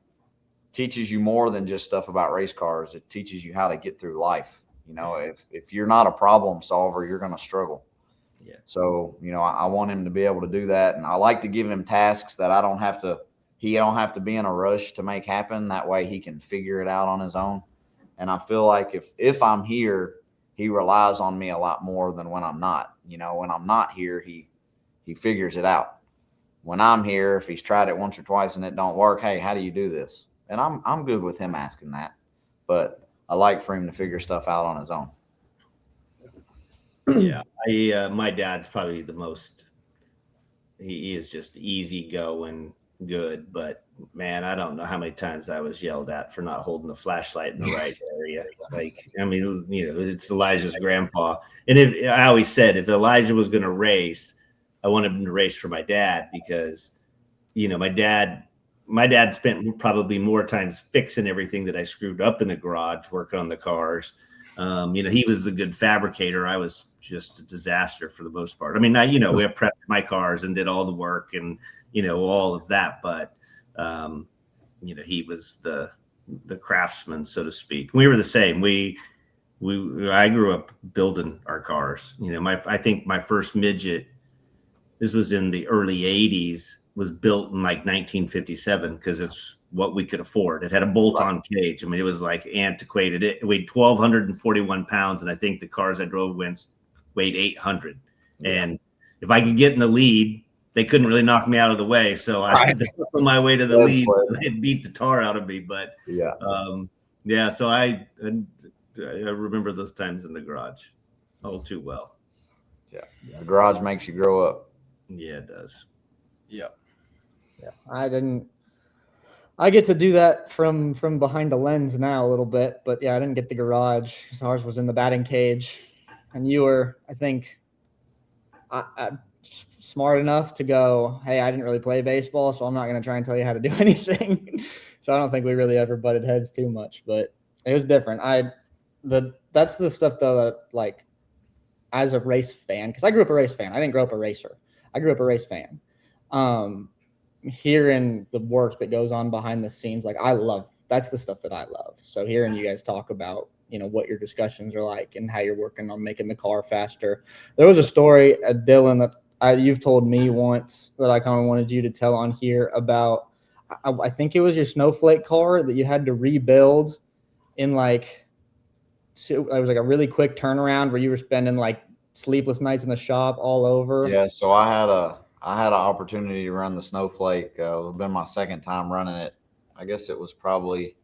teaches you more than just stuff about race cars. It teaches you how to get through life. You know, if you're not a problem solver, you're going to struggle. Yeah. So, you know, I want him to be able to do that. And I like to give him tasks that he don't have to be in a rush to make happen. That way he can figure it out on his own. And I feel like if I'm here, he relies on me a lot more than when I'm not. You know, when I'm not here, he figures it out. When I'm here, if he's tried it once or twice and it don't work, hey, how do you do this? And I'm good with him asking that. But I like for him to figure stuff out on his own. Yeah, my dad's probably the most. He is just easygoing, good, but man, I don't know how many times I was yelled at for not holding the flashlight in the right area. Like, I mean, you know, it's Elijah's grandpa, and I always said if Elijah was going to race, I wanted him to race for my dad because, you know, my dad spent probably more times fixing everything that I screwed up in the garage, working on the cars. You know, he was the good fabricator. I was just a disaster for the most part. I mean, we prepped my cars and did all the work and, you know, all of that. But, you know, he was the craftsman, so to speak. We were the same. I grew up building our cars. You know, I think my first midget, this was in the early 80s, was built in like 1957 because it's what we could afford. It had a bolt-on cage. I mean, it was like antiquated. It weighed 1,241 pounds, and I think the cars I drove weighed 800. Yeah. And if I could get in the lead, they couldn't really knock me out of the way. So I had to on my way to the lead. It beat the tar out of me. But so I remember those times in the garage all too well. Yeah, the garage makes you grow up. Yeah, it does. Yeah. I get to do that from behind a lens now a little bit, but yeah, I didn't get the garage. Ours was in the batting cage, and you were, I think, smart enough to go, hey, I didn't really play baseball, so I'm not going to try and tell you how to do anything. So I don't think we really ever butted heads too much, but it was different. That's the stuff though that, like, as a race fan, because I grew up a race fan. I didn't grow up a racer. I grew up a race fan. Hearing the work that goes on behind the scenes, like, that's the stuff that I love. So hearing you guys talk about, you know, what your discussions are like and how you're working on making the car faster. There was a story at Dillon that you've told me once that I kind of wanted you to tell on here about, I think it was your snowflake car that you had to rebuild in like, so it was like a really quick turnaround where you were spending like sleepless nights in the shop all over. Yeah. So I had an opportunity to run the snowflake. It would have been my second time running it. I guess it was probably,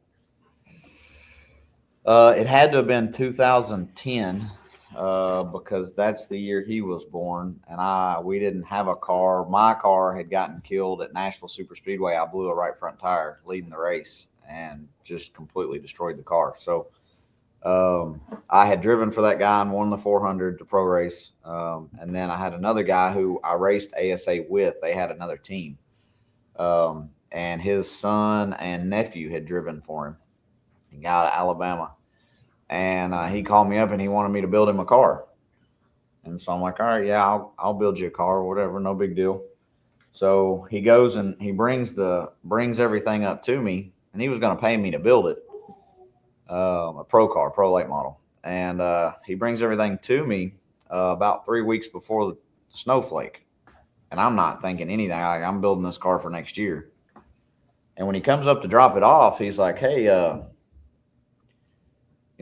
it had to have been 2010 because that's the year he was born. And we didn't have a car. My car had gotten killed at Nashville Super Speedway. I blew a right front tire leading the race and just completely destroyed the car. So I had driven for that guy and won the 400 to pro race. And then I had another guy who I raced ASA with. They had another team. And his son and nephew had driven for him. A guy out of Alabama. And he called me up and he wanted me to build him a car. And so I'm like, all right, yeah, I'll build you a car, whatever, no big deal. So he goes and he brings everything up to me, and he was going to pay me to build it. A pro car, pro late model. And he brings everything to me about 3 weeks before the snowflake. And I'm not thinking anything. I'm building this car for next year. And when he comes up to drop it off, he's like, hey, you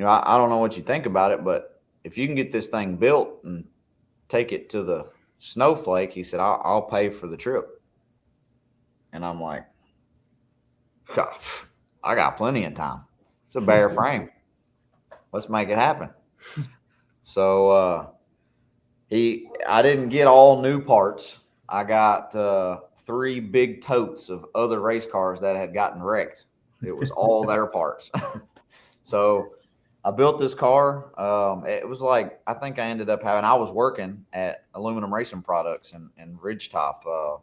know, I don't know what you think about it, but if you can get this thing built and take it to the snowflake, he said, I'll pay for the trip. And I'm like, gosh, I got plenty of time. It's a bare frame. Let's make it happen. So I didn't get all new parts. I got 3 big totes of other race cars that had gotten wrecked. It was all their parts. So I built this car. It was like, I think I ended up I was working at Aluminum Racing Products in Ridgetop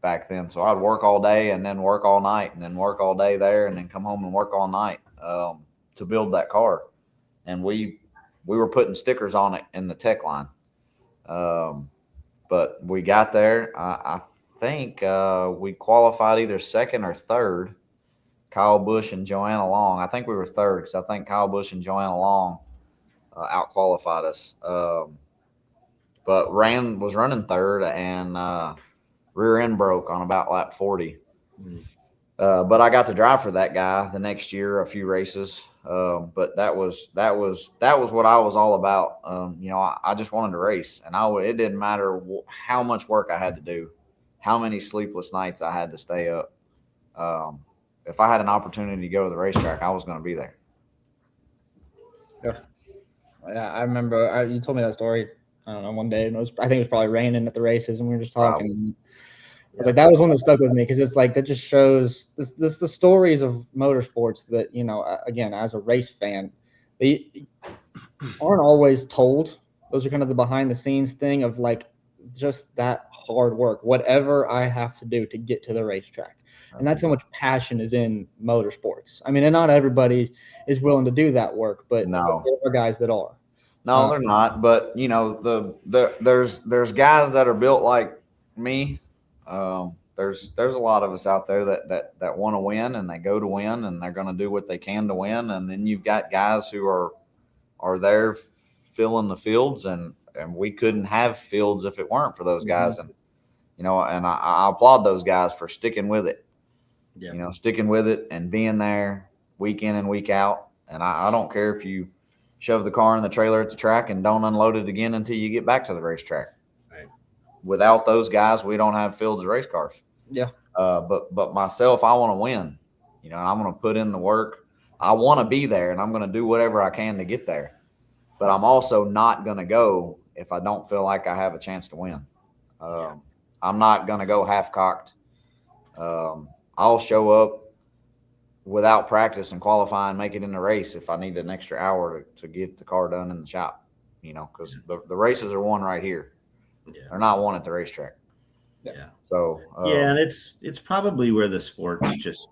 back then. So I'd work all day and then work all night and then work all day there and then come home and work all night to build that car. And we we were putting stickers on it in the tech line. But we got there. I think we qualified either second or third. Kyle Busch and Joanna Long. I think we were third because I think Kyle Busch and Joanna Long out-qualified us. But was running third and rear end broke on about lap 40. But I got to drive for that guy the next year, a few races. But that was what I was all about. I just wanted to race, and it didn't matter how much work I had to do, how many sleepless nights I had to stay up. If I had an opportunity to go to the racetrack, I was going to be there. Yeah, I remember you told me that story. I don't know, one day, and I think it was probably raining at the races, and we were just talking. I was like, that was one that stuck with me because it's like that just shows this the stories of motorsports that, again, as a race fan, they aren't always told. Those are kind of the behind the scenes thing of like just that hard work, whatever I have to do to get to the racetrack. And that's how much passion is in motorsports. I mean, and not everybody is willing to do that work, but No. there are guys that are. No, they're not. But there's guys that are built like me. There's a lot of us out there that want to win, and they go to win, and they're going to do what they can to win. And then you've got guys who are there filling the fields, and we couldn't have fields if it weren't for those guys. And and I applaud those guys for sticking with it. Yeah. Sticking with it and being there week in and week out. And I don't care if you shove the car in the trailer at the track and don't unload it again until you get back to the racetrack. Right. Without those guys, we don't have fields of race cars. Yeah. But myself, I want to win. I'm going to put in the work. I want to be there, and I'm going to do whatever I can to get there. But I'm also not going to go if I don't feel like I have a chance to win. I'm not going to go half-cocked. I'll show up without practice and qualify and make it in the race if I need an extra hour to get the car done in the shop, because the races are won right here. Yeah. They're not won at the racetrack. Yeah. So, and it's probably where the sport's just,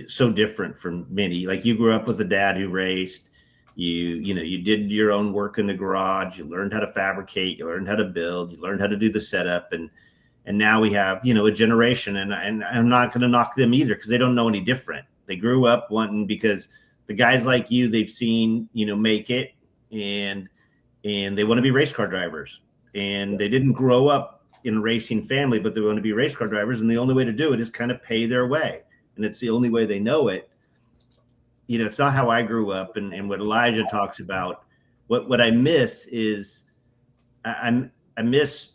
so different from many. Like you grew up with a dad who raced. You did your own work in the garage. You learned how to fabricate. You learned how to build. You learned how to do the setup. And now we have, a generation, and I'm not going to knock them either because they don't know any different. They grew up wanting, because the guys like you, they've seen, make it, and they want to be race car drivers. And they didn't grow up in a racing family, but they want to be race car drivers. And the only way to do it is kind of pay their way. And it's the only way they know it. It's not how I grew up. And what Elijah talks about, what I miss is I miss,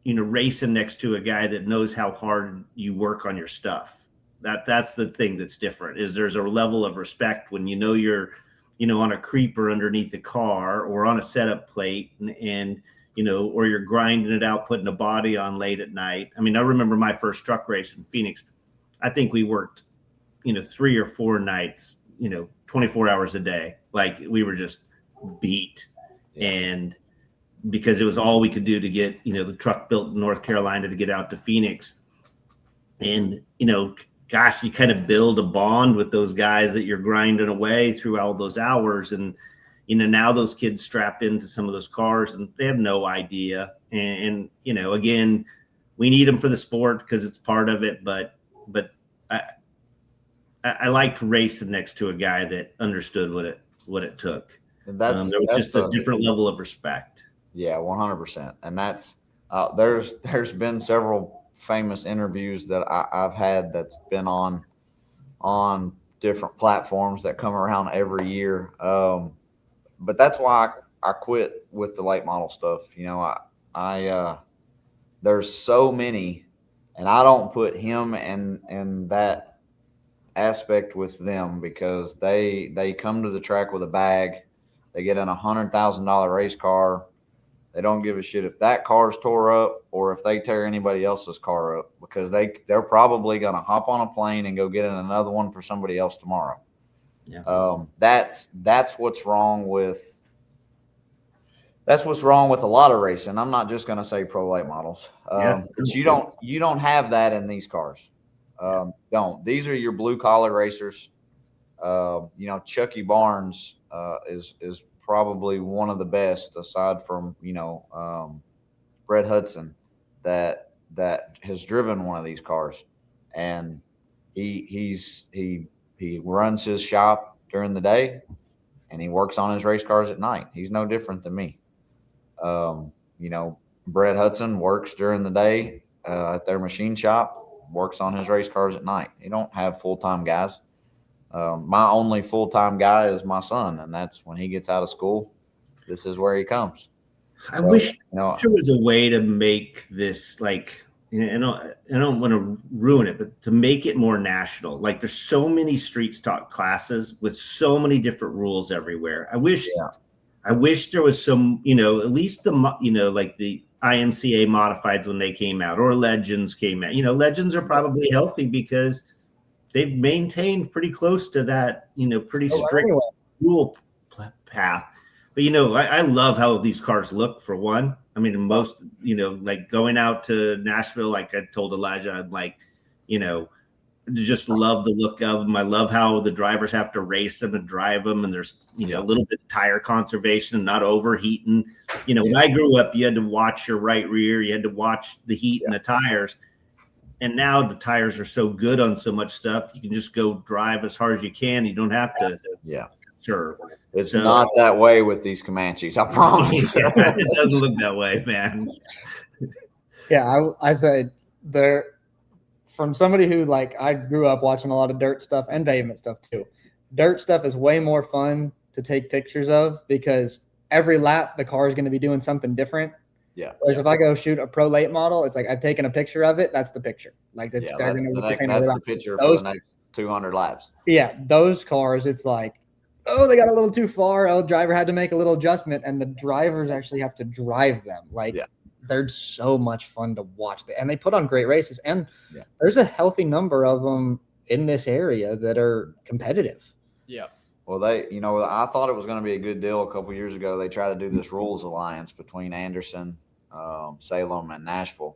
racing next to a guy that knows how hard you work on your stuff. That's the thing that's different, is there's a level of respect when you're, on a creeper underneath the car or on a setup plate and or you're grinding it out, putting a body on late at night. I mean, I remember my first truck race in Phoenix. I think we worked, 3 or 4 nights, 24 hours a day. Like we were just beat. Yeah. And because it was all we could do to get, the truck built in North Carolina to get out to Phoenix. And, gosh, you kind of build a bond with those guys that you're grinding away through all those hours. And, now those kids strap into some of those cars and they have no idea. And again, we need them for the sport because it's part of it. But I liked racing next to a guy that understood what it took. And there was just a different level of respect. Yeah, 100%. And that's there's been several famous interviews that I've had that's been on different platforms that come around every year. But that's why I quit with the late model stuff. I there's so many, and I don't put him in that aspect with them because they come to the track with a bag. They get in $100,000 race car. They don't give a shit if that car's tore up or if they tear anybody else's car up because they're probably going to hop on a plane and go get in another one for somebody else tomorrow. Yeah. That's what's wrong with a lot of racing. I'm not just going to say pro late models. But you don't have that in these cars. Don't. These are your blue collar racers. Chucky Barnes is probably one of the best, aside from Brett Hudson, that has driven one of these cars, and he runs his shop during the day, and he works on his race cars at night. He's no different than me. Brett Hudson works during the day at their machine shop, works on his race cars at night. They don't have full-time guys. My only full-time guy is my son, and that's when he gets out of school. This is where he comes. I wish there was a way to make this I don't want to ruin it, but to make it more national. Like there's so many street stock classes with so many different rules everywhere. I wish there was some, at least like the IMCA modifieds when they came out, or Legends came out. Legends are probably healthy because they've maintained pretty close to that, pretty strict rule path. But, I love how these cars look, for one. I mean, most, like going out to Nashville, like I told Elijah, I'm like, just love the look of them. I love how the drivers have to race them and drive them. And there's, a little bit of tire conservation and not overheating. When I grew up, you had to watch your right rear. You had to watch the heat in the tires. And now the tires are so good on so much stuff. You can just go drive as hard as you can. You don't have to conserve. It's not that way with these Comanches, I promise. It doesn't look that way, man. Yeah, I said from somebody who, I grew up watching a lot of dirt stuff and pavement stuff too. Dirt stuff is way more fun to take pictures of because every lap the car is going to be doing something different. Yeah. Whereas if I go shoot a pro late model, it's like I've taken a picture of it. That's the picture. Like that's the picture for the next 200 laps. Yeah, those cars, it's like, oh, they got a little too far. Oh, driver had to make a little adjustment, and the drivers actually have to drive them. They're so much fun to watch, and they put on great races. And there's a healthy number of them in this area that are competitive. Yeah. Well, I thought it was going to be a good deal a couple years ago. They tried to do this rules alliance between Anderson, Salem, and Nashville.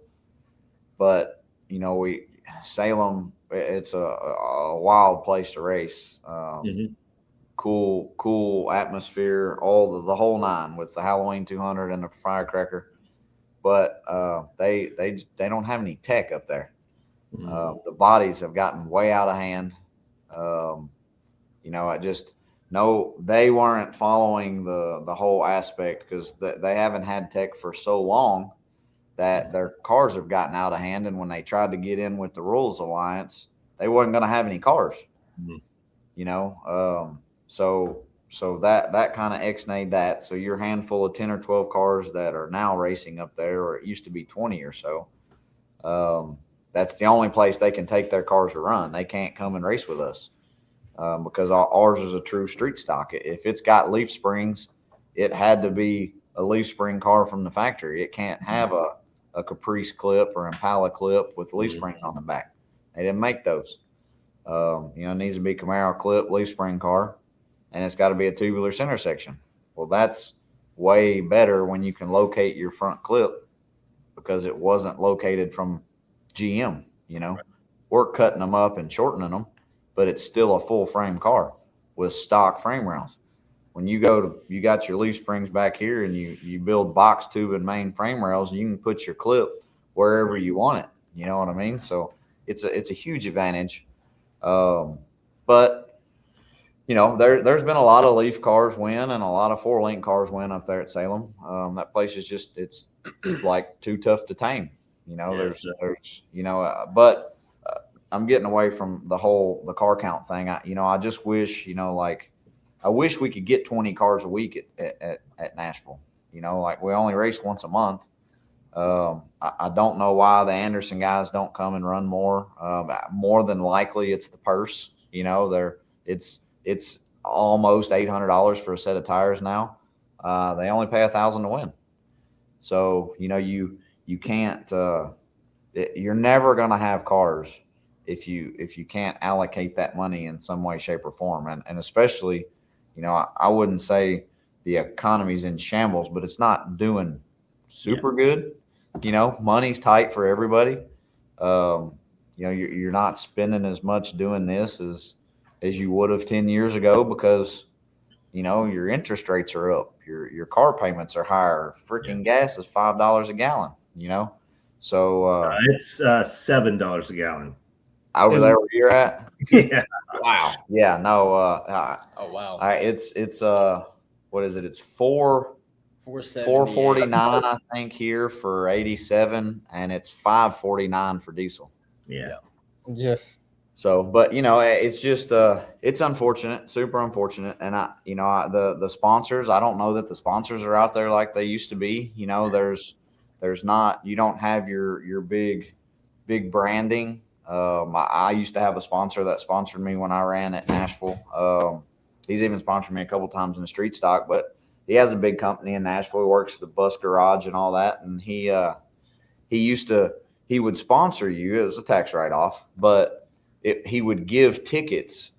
But, Salem, it's a wild place to race. Cool atmosphere, the whole nine with the Halloween 200 and the firecracker. But they don't have any tech up there. The bodies have gotten way out of hand. They weren't following the whole aspect because they haven't had tech for so long that their cars have gotten out of hand. And when they tried to get in with the Rules Alliance, they wasn't going to have any cars. So that kind of ex-nayed that. So your handful of 10 or 12 cars that are now racing up there, or it used to be 20 or so, that's the only place they can take their cars to run. They can't come and race with us because ours is a true street stock. If it's got leaf springs, it had to be a leaf spring car from the factory. It can't have a Caprice clip or Impala clip with leaf springs on the back. They didn't make those. It needs to be Camaro clip leaf spring car. And it's got to be a tubular center section. Well, that's way better when you can locate your front clip because it wasn't located from GM. We're cutting them up and shortening them, but it's still a full frame car with stock frame rails. When you got your leaf springs back here and you build box tube and main frame rails, you can put your clip wherever you want it. You know what I mean? So it's a huge advantage. But there's been a lot of leaf cars win and a lot of 4-link cars win up there at Salem. That place is it's like too tough to tame. But I'm getting away from the car count thing. I just wish, I wish we could get 20 cars a week at Nashville. We only race once a month. I don't know why the Anderson guys don't come and run more. More than likely it's the purse. It's almost $800 for a set of tires now. They only pay $1,000 to win. So, you can't, you're never going to have cars if you can't allocate that money in some way, shape, or form. And especially, I wouldn't say the economy's in shambles, but it's not doing super good. Money's tight for everybody. You're not spending as much doing this as as you would have 10 years ago because, your interest rates are up, your car payments are higher, freaking gas is $5 a gallon, So It's $7 a gallon. over there where you're at? Yeah. Wow. Yeah, no, Oh wow. it's what is it? It's 478. 449 I think here for 87, and it's 549 for diesel. Yeah. Just So, but it's just it's unfortunate, super unfortunate, and the sponsors. I don't know that the sponsors are out there like they used to be. There's not. You don't have your big branding. I used to have a sponsor that sponsored me when I ran at Nashville. He's even sponsored me a couple times in the street stock, but he has a big company in Nashville. He works the bus garage and all that, and he would sponsor you. It was a tax write-off, but he would give tickets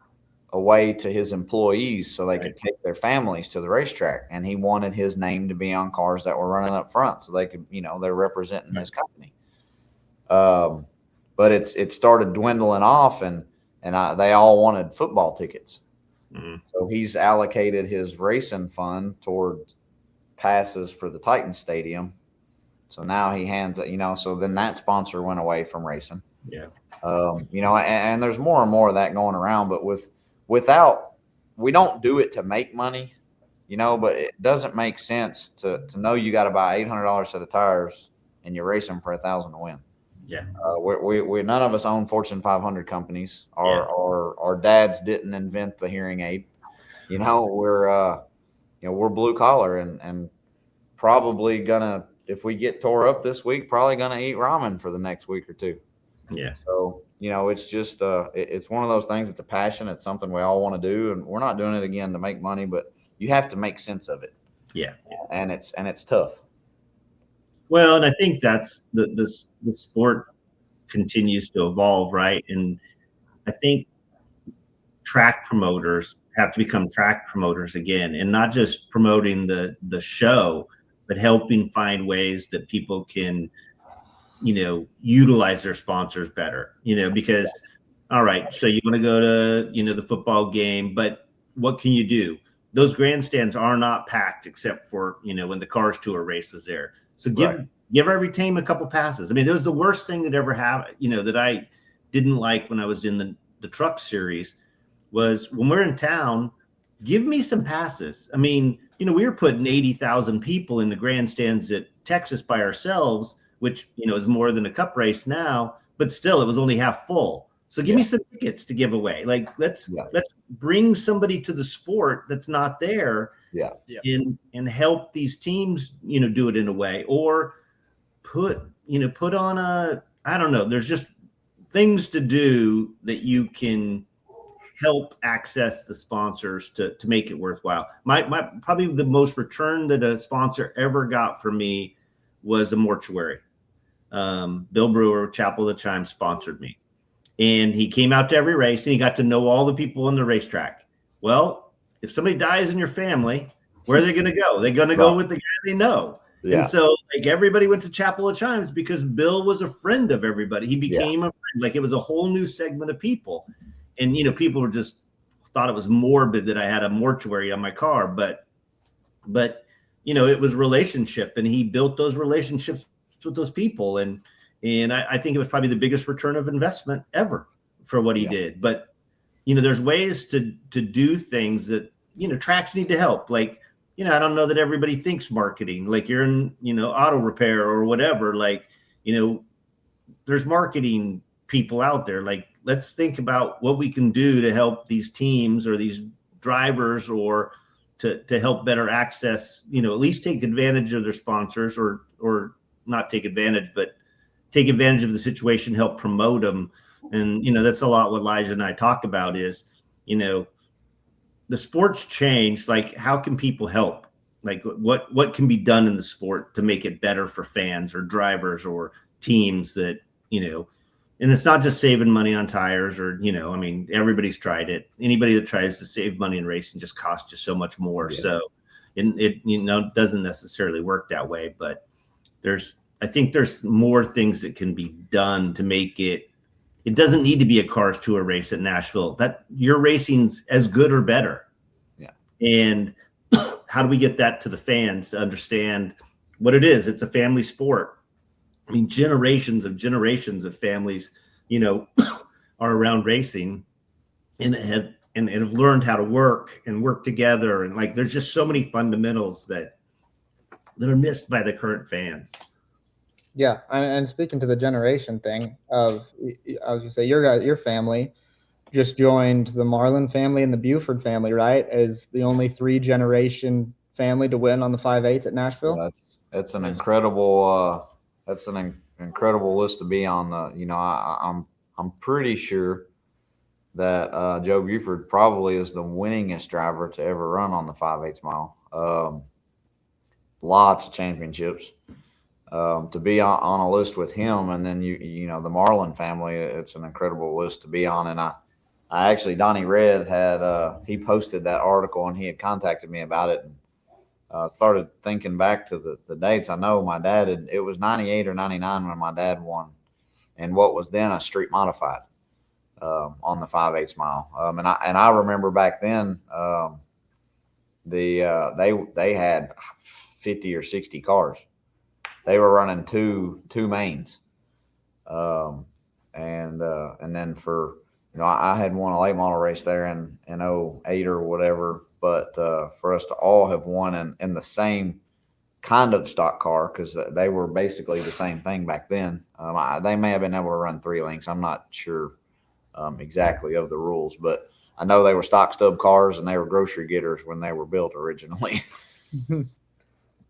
away to his employees so they could take their families to the racetrack. And he wanted his name to be on cars that were running up front so they could, they're representing his company. But it started dwindling off, and they all wanted football tickets. Mm-hmm. So he's allocated his racing fund toward passes for the Titan Stadium. So now he hands it, so then that sponsor went away from racing. Yeah. And there's more and more of that going around, but we don't do it to make money, but it doesn't make sense to know you got to buy $800 set of tires and you're racing for $1,000 to win. Yeah. We none of us own Fortune 500 companies. Our dads didn't invent the hearing aid. We're blue collar and probably gonna, if we get tore up this week, probably gonna eat ramen for the next week or two. Yeah. So, it's just it's one of those things. It's a passion. It's something we all want to do, and we're not doing it again to make money, but you have to make sense of it. Yeah. And it's tough. Well, and I think that's the sport continues to evolve, right? And I think track promoters have to become track promoters again, and not just promoting the show, but helping find ways that people can utilize their sponsors better, because, all right, so you want to go to, the football game, but what can you do? Those grandstands are not packed except for, when the Cars Tour race was there. So give every team a couple passes. I mean, it was the worst thing that ever happened, that I didn't like when I was in the truck series was when we're in town, give me some passes. I mean, we were putting 80,000 people in the grandstands at Texas by ourselves, which, is more than a cup race now, but still it was only half full. So give me some tickets to give away. Like let's bring somebody to the sport that's not there and help these teams, do it in a way, or put on I don't know. There's just things to do that you can help access the sponsors to make it worthwhile. My probably the most return that a sponsor ever got for me was a mortuary. Bill Brewer, Chapel of the Chime, sponsored me. And he came out to every race and he got to know all the people on the racetrack. Well, if somebody dies in your family, where are they going to go? They're going to go with the guy they know. Yeah. And so everybody went to Chapel of Chimes because Bill was a friend of everybody. He became a friend. It was a whole new segment of people. And, people were just thought it was morbid that I had a mortuary on my car, but it was relationship, and he built those relationships with those people. And I think it was probably the biggest return of investment ever for what he did. But, there's ways to do things that, tracks need to help. I don't know that everybody thinks marketing, you're in, auto repair or whatever, there's marketing people out there. Let's think about what we can do to help these teams or these drivers, or to help better access, at least take advantage of their sponsors, or not take advantage, but take advantage of the situation, help promote them. And, that's a lot what Elijah and I talk about is, the sport's changed. How can people help? What can be done in the sport to make it better for fans or drivers or teams that, and it's not just saving money on tires or, everybody's tried it. Anybody that tries to save money in racing just costs you so much more. Yeah. So it doesn't necessarily work that way, but I think there's more things that can be done to make it, it doesn't need to be a Cars Tour race at Nashville. That your racing's as good or better. Yeah. And how do we get that to the fans to understand what it is? It's a family sport. I mean, generations of families, are around racing and have learned how to work together. And like, there's just so many fundamentals that are missed by the current fans. Yeah, and speaking to the generation thing of, I was gonna say your family just joined the Marlin family and the Buford family, right? As the only 3-generation family to win on the 5/8 at Nashville. Yeah, that's an incredible incredible list to be on. I'm pretty sure that Joe Buford probably is the winningest driver to ever run on the 5/8 mile. Lots of championships. To be on a list with him, and then the Marlin family, it's an incredible list to be on. And I actually, Donnie Red had he posted that article, and he had contacted me about it, and started thinking back to the dates. I know my dad it was 98 or 99 when my dad won, and what was then a street modified on the 5/8 mile. And I remember back then they had 50 or 60 cars. They were running two mains, and then for I had won a late model race there in 08 or whatever. But for us to all have won in the same kind of stock car, because they were basically the same thing back then. They may have been able to run 3 lengths. I'm not sure exactly of the rules, but I know they were stock stub cars and they were grocery getters when they were built originally.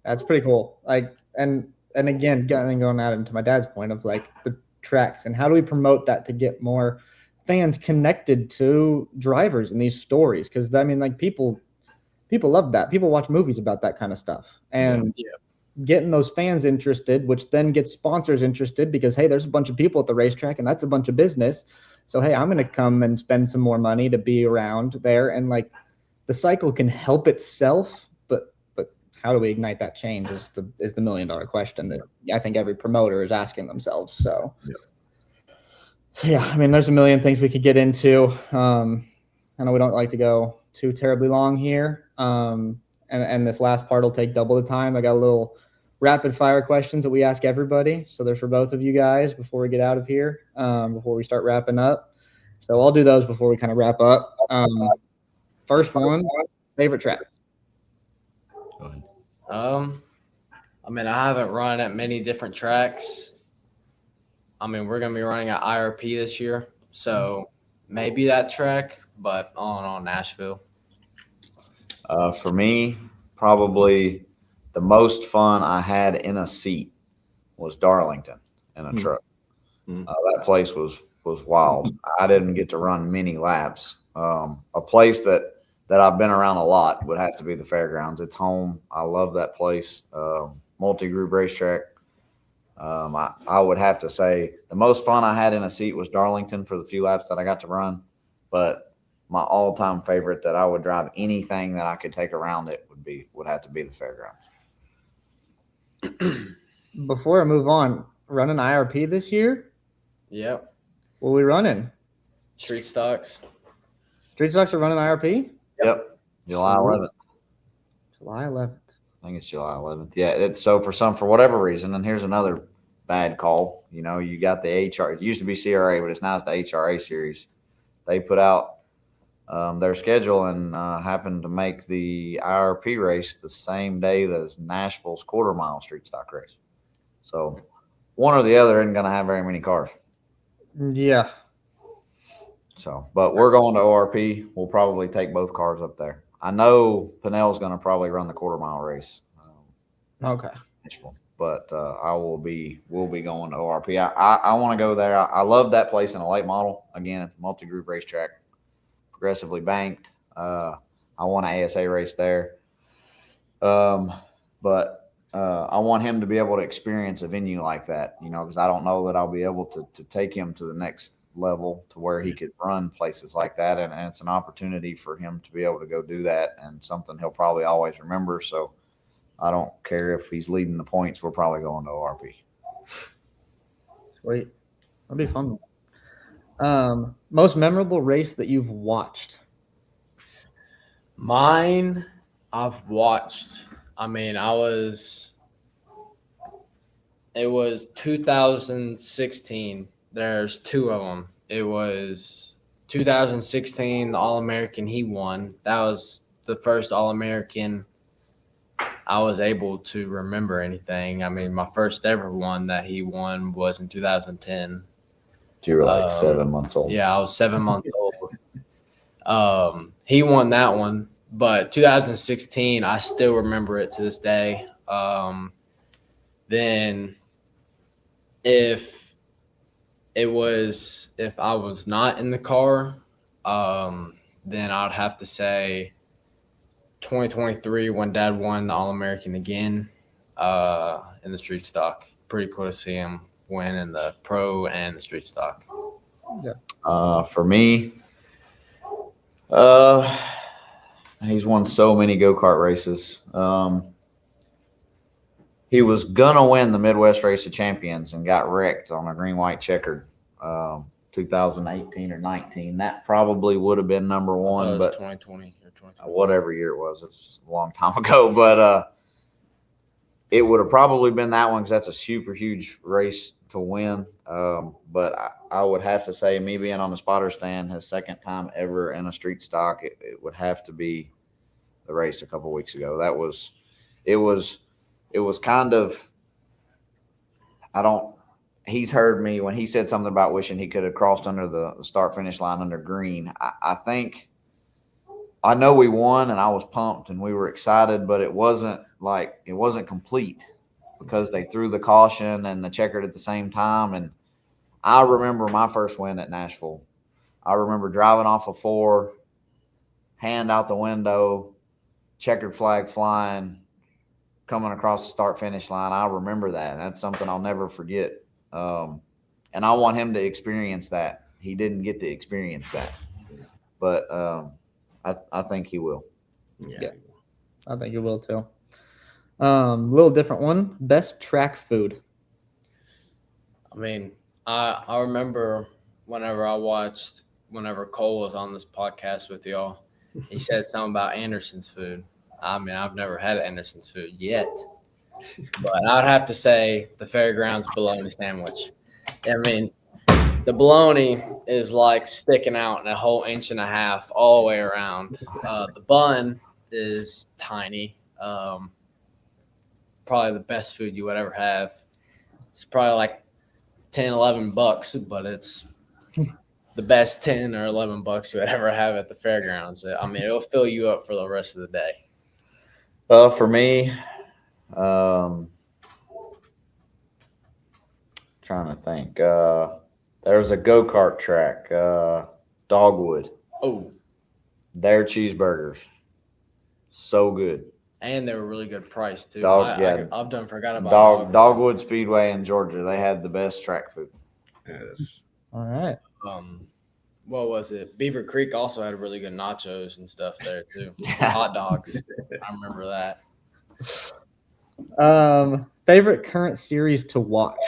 That's pretty cool. Like, and again, going out into my dad's point of like the tracks and how do we promote that to get more fans connected to drivers and these stories? Because I mean, like people love that. People watch movies about that kind of stuff, and getting those fans interested, which then gets sponsors interested because hey, there's a bunch of people at the racetrack, and that's a bunch of business. So hey, I'm going to come and spend some more money to be around there, and like the cycle can help itself. But how do we ignite that change is the $1 million question that I think every promoter is asking themselves. So. So yeah, I mean, there's a million things we could get into. I know we don't like to go too terribly long here. And this last part will take double the time. I got a little rapid fire questions that we ask everybody. So they're for both of you guys before we get out of here, before we start wrapping up. So I'll do those before we kind of wrap up. First one, favorite track. Go ahead. I mean, I haven't run at many different tracks. I mean, we're going to be running at IRP this year, so maybe that track, but all in all, Nashville. For me, probably the most fun I had in a seat was Darlington in a truck. That place was wild. I didn't get to run many laps. A place that I've been around a lot would have to be the fairgrounds. It's home. I love that place. Multi-group racetrack. I would have to say the most fun I had in a seat was Darlington for the few laps that I got to run, but my all-time favorite that I would drive anything that I could take around it would have to be the fairgrounds. Before I move on, running IRP this year? Yep. What are we running? Street stocks. Street stocks are running IRP? Yep. July 11th. July 11th. I think it's July 11th. Yeah. It's so for whatever reason, and here's another bad call. You got the HR. It used to be CRA, but it's now the HRA series. They put out their schedule and happened to make the IRP race the same day as Nashville's quarter-mile street stock race. So one or the other isn't going to have very many cars. Yeah. So, but we're going to ORP. We'll probably take both cars up there. I know Pinnell's going to probably run the quarter-mile race. Okay. But we'll be going to ORP. I want to go there. I love that place in a late model. Again, it's a multi-group racetrack, progressively banked. I want an ASA race there. But I want him to be able to experience a venue like that, because I don't know that I'll be able to take him to the next level to where he could run places like that. And it's an opportunity for him to be able to go do that, and something he'll probably always remember. So I don't care if he's leading the points. We're probably going to ORP. Sweet. That'll be fun. Most memorable race that you've watched? Mine, I've watched. I mean, it was 2016. There's two of them. It was 2016, the All American he won. That was the first All American I was able to remember anything. I mean, my first ever one that he won was in 2010. You were like 7 months old. Yeah, I was 7 months old. He won that one, but 2016, I still remember it to this day. Then if I was not in the car, then I'd have to say 2023 when Dad won the All American again in the street stock. Pretty cool to see him win in the pro and the street stock. For me, he's won so many go-kart races. He was gonna win the Midwest Race of Champions and got wrecked on a green-white checkered 2018 or 19. That probably would have been number one, but 2020 or 2020. Whatever year it was, it's a long time ago. But it would have probably been that one because that's a super huge race to win. But I would have to say, me being on the spotter stand, his second time ever in a street stock, it would have to be the race a couple weeks ago. It was kind of, he's heard me when he said something about wishing he could have crossed under the start finish line under green. I know we won and I was pumped and we were excited, but it wasn't complete because they threw the caution and the checkered at the same time. And I remember my first win at Nashville. I remember driving off of 4, hand out the window, checkered flag flying, coming across the start finish line. I remember that. That's something I'll never forget. And I want him to experience that. He didn't get to experience that, but I think he will. Yeah, I think he will too. A little different one. Best track food. I mean, I remember whenever Cole was on this podcast with y'all, he said something about Anderson's food. I mean, I've never had Anderson's food yet, but I'd have to say the Fairgrounds bologna sandwich. I mean, the bologna is like sticking out in a whole 1.5 inches all the way around. The bun is tiny. Probably the best food you would ever have. It's probably like $10-11, but it's the best $10 or $11 you would ever have at the fairgrounds. I mean, it'll fill you up for the rest of the day. For me, trying to think. There's a go-kart track, Dogwood. Oh, Their cheeseburgers, so good. and they were really good price too. I've done forgot about Dogwood Speedway in Georgia. They had the best track food. Yes. All right. What was it? Beaver Creek also had really good nachos and stuff there too. Hot dogs. I remember that. Favorite current series to watch?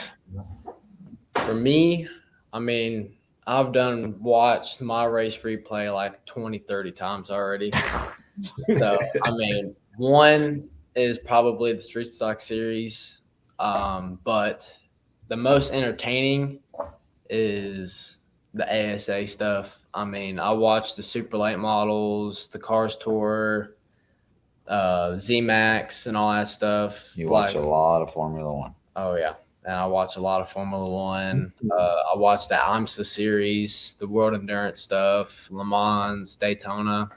For me, I mean, I've watched my race replay like 20, 30 times already. So, I mean, one is probably the Street Stock Series, but the most entertaining is the ASA stuff. I mean, I watched the super late models, the Cars Tour, Z-Max, and all that stuff. You watch a lot of Formula One. Oh, yeah. And I watch a lot of Formula One. I watch the IMSA series, the World Endurance stuff, Le Mans, Daytona.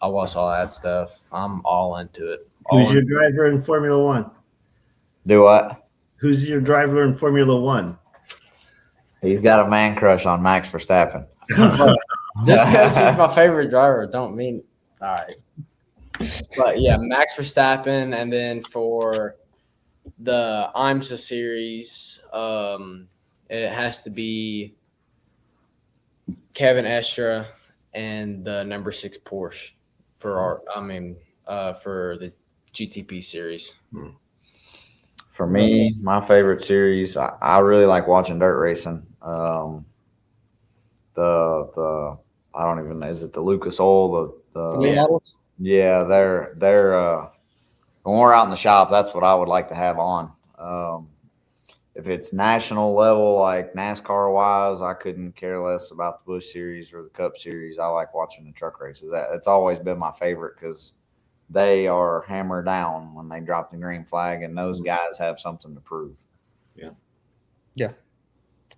I watch all that stuff. I'm all into it. Who's your driver in Formula One? Do what? Who's your driver in Formula One? He's got a man crush on Max Verstappen. Just because he's my favorite driver, don't mean all right. But yeah, Max Verstappen, and then for the IMSA series, it has to be Kevin Estra and the number 6 Porsche for for the GTP series. For me, my favorite series, I really like watching dirt racing. The the I don't even know, is it the Lucas Oil, the Fleet models. yeah, they're when we're out in the shop, that's what I would like to have on. If it's national level, like NASCAR wise, I couldn't care less about the Busch Series or the Cup Series. I like watching the truck races. It's always been my favorite because they are hammered down when they drop the green flag, and those guys have something to prove. Yeah.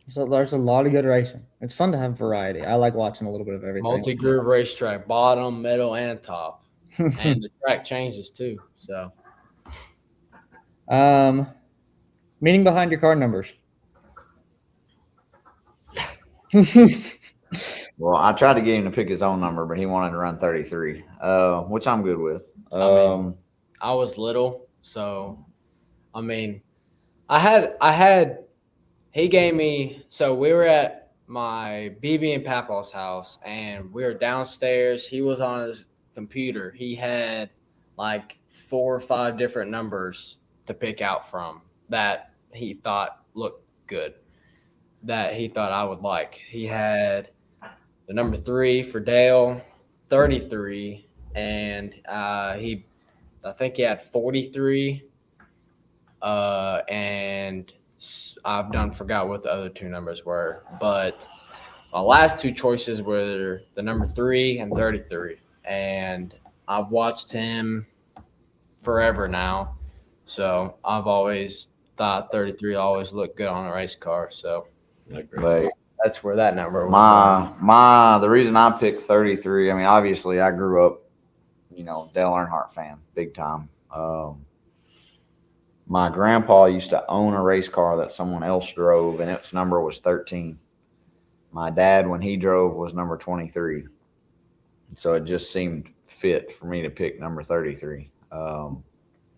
So there's a lot of good racing. It's fun to have variety. I like watching a little bit of everything. Multi-groove racetrack, bottom, middle, and top. And the track changes too. So Meaning behind your car numbers. Well, I tried to get him to pick his own number, but he wanted to run 33, which I'm good with. I was little, so I mean, he gave me, so we were at my BB and Papa's house and we were downstairs. He was on his computer. He had like 4 or 5 different numbers to pick out from that he thought looked good, that he thought I would like. He had the number 3 for Dale, 33, and I think he had 43, and I've forgot what the other 2 numbers were, but my last 2 choices were the number 3 and 33, and I've watched him forever now, so I've always thought 33 always looked good on a race car, so that's where that number was. The reason I picked 33, I mean, obviously I grew up, Dale Earnhardt fan, big time. My grandpa used to own a race car that someone else drove, and its number was 13. My dad, when he drove, was number 23. So it just seemed fit for me to pick number 33.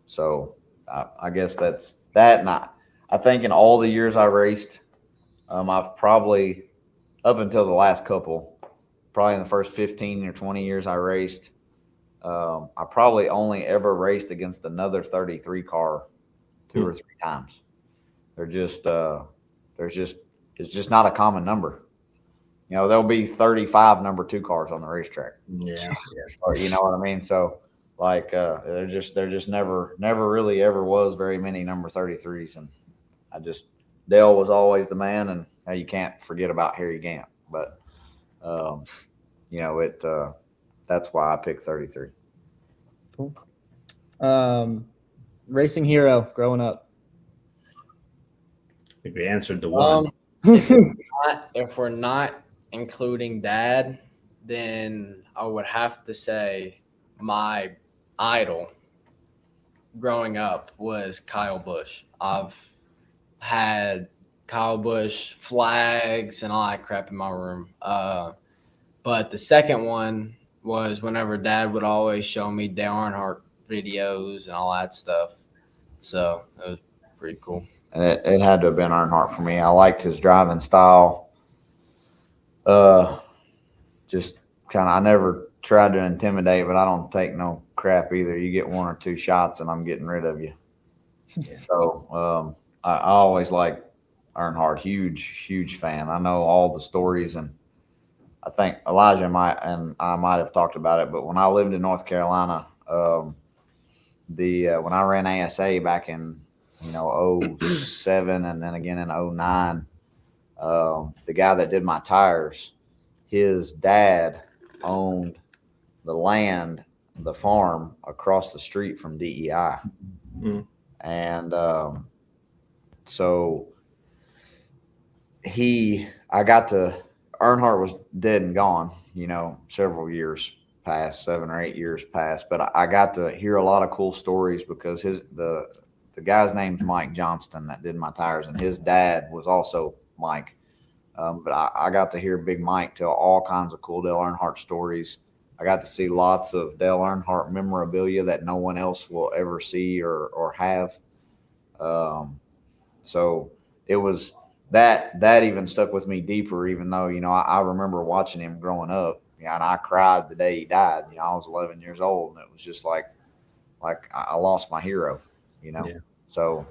So I guess that's that. And I think in all the years I raced, I've probably, up until the last couple, probably in the first 15 or 20 years I raced, I probably only ever raced against another 33 car 2 or 3 times. It's just not a common number. There'll be 35 number 2 cars on the racetrack. Yeah. Or, you know what I mean? So like, there just never really ever was very many number 33s. And Dale was always the man, and you can't forget about Harry Gant, but, that's why I picked 33. Cool. Racing hero growing up. I think we answered the one. If we're not including Dad, then I would have to say my idol growing up was Kyle Busch. I've had Kyle Busch flags and all that crap in my room. But the second one was whenever Dad would always show me Dale Earnhardt videos and all that stuff. So it was pretty cool. And it had to have been Earnhardt for me. I liked his driving style. Just kind of, I never tried to intimidate, but I don't take no crap either. You get 1 or 2 shots and I'm getting rid of you. So I always liked Earnhardt. Huge fan. I know all the stories, and I think Elijah and I might have talked about it, but when I lived in North Carolina, when I ran ASA back in 07 and then again in 09, the guy that did my tires, his dad owned the land, the farm across the street from DEI. Mm-hmm. And so Earnhardt was dead and gone, several years past, 7 or 8 years past, but I got to hear a lot of cool stories because the guy's name's Mike Johnston that did my tires, and his dad was also Mike. But I got to hear Big Mike tell all kinds of cool Dale Earnhardt stories. I got to see lots of Dale Earnhardt memorabilia that no one else will ever see or have. So it was that even stuck with me deeper, even though, I remember watching him growing up, and I cried the day he died. I was 11 years old, and it was just like I lost my hero, Yeah. So,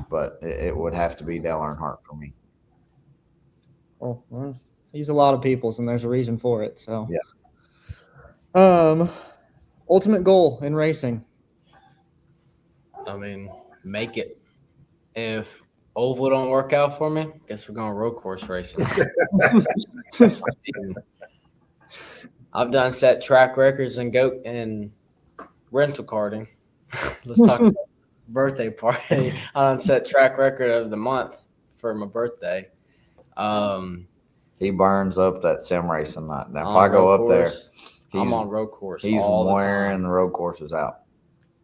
but it would have to be Dale Earnhardt for me. Oh, well, He's a lot of people's, and there's a reason for it. So, Yeah. Ultimate goal in racing. I mean, make it. If oval don't work out for me, guess we're going road course racing. I've done set track records and rental karting. Let's talk about birthday party. I done set track record of the month for my birthday. He burns up that sim racing night. Now, if on I go road up there, course, I'm on road course he's all the wearing time. the road courses out.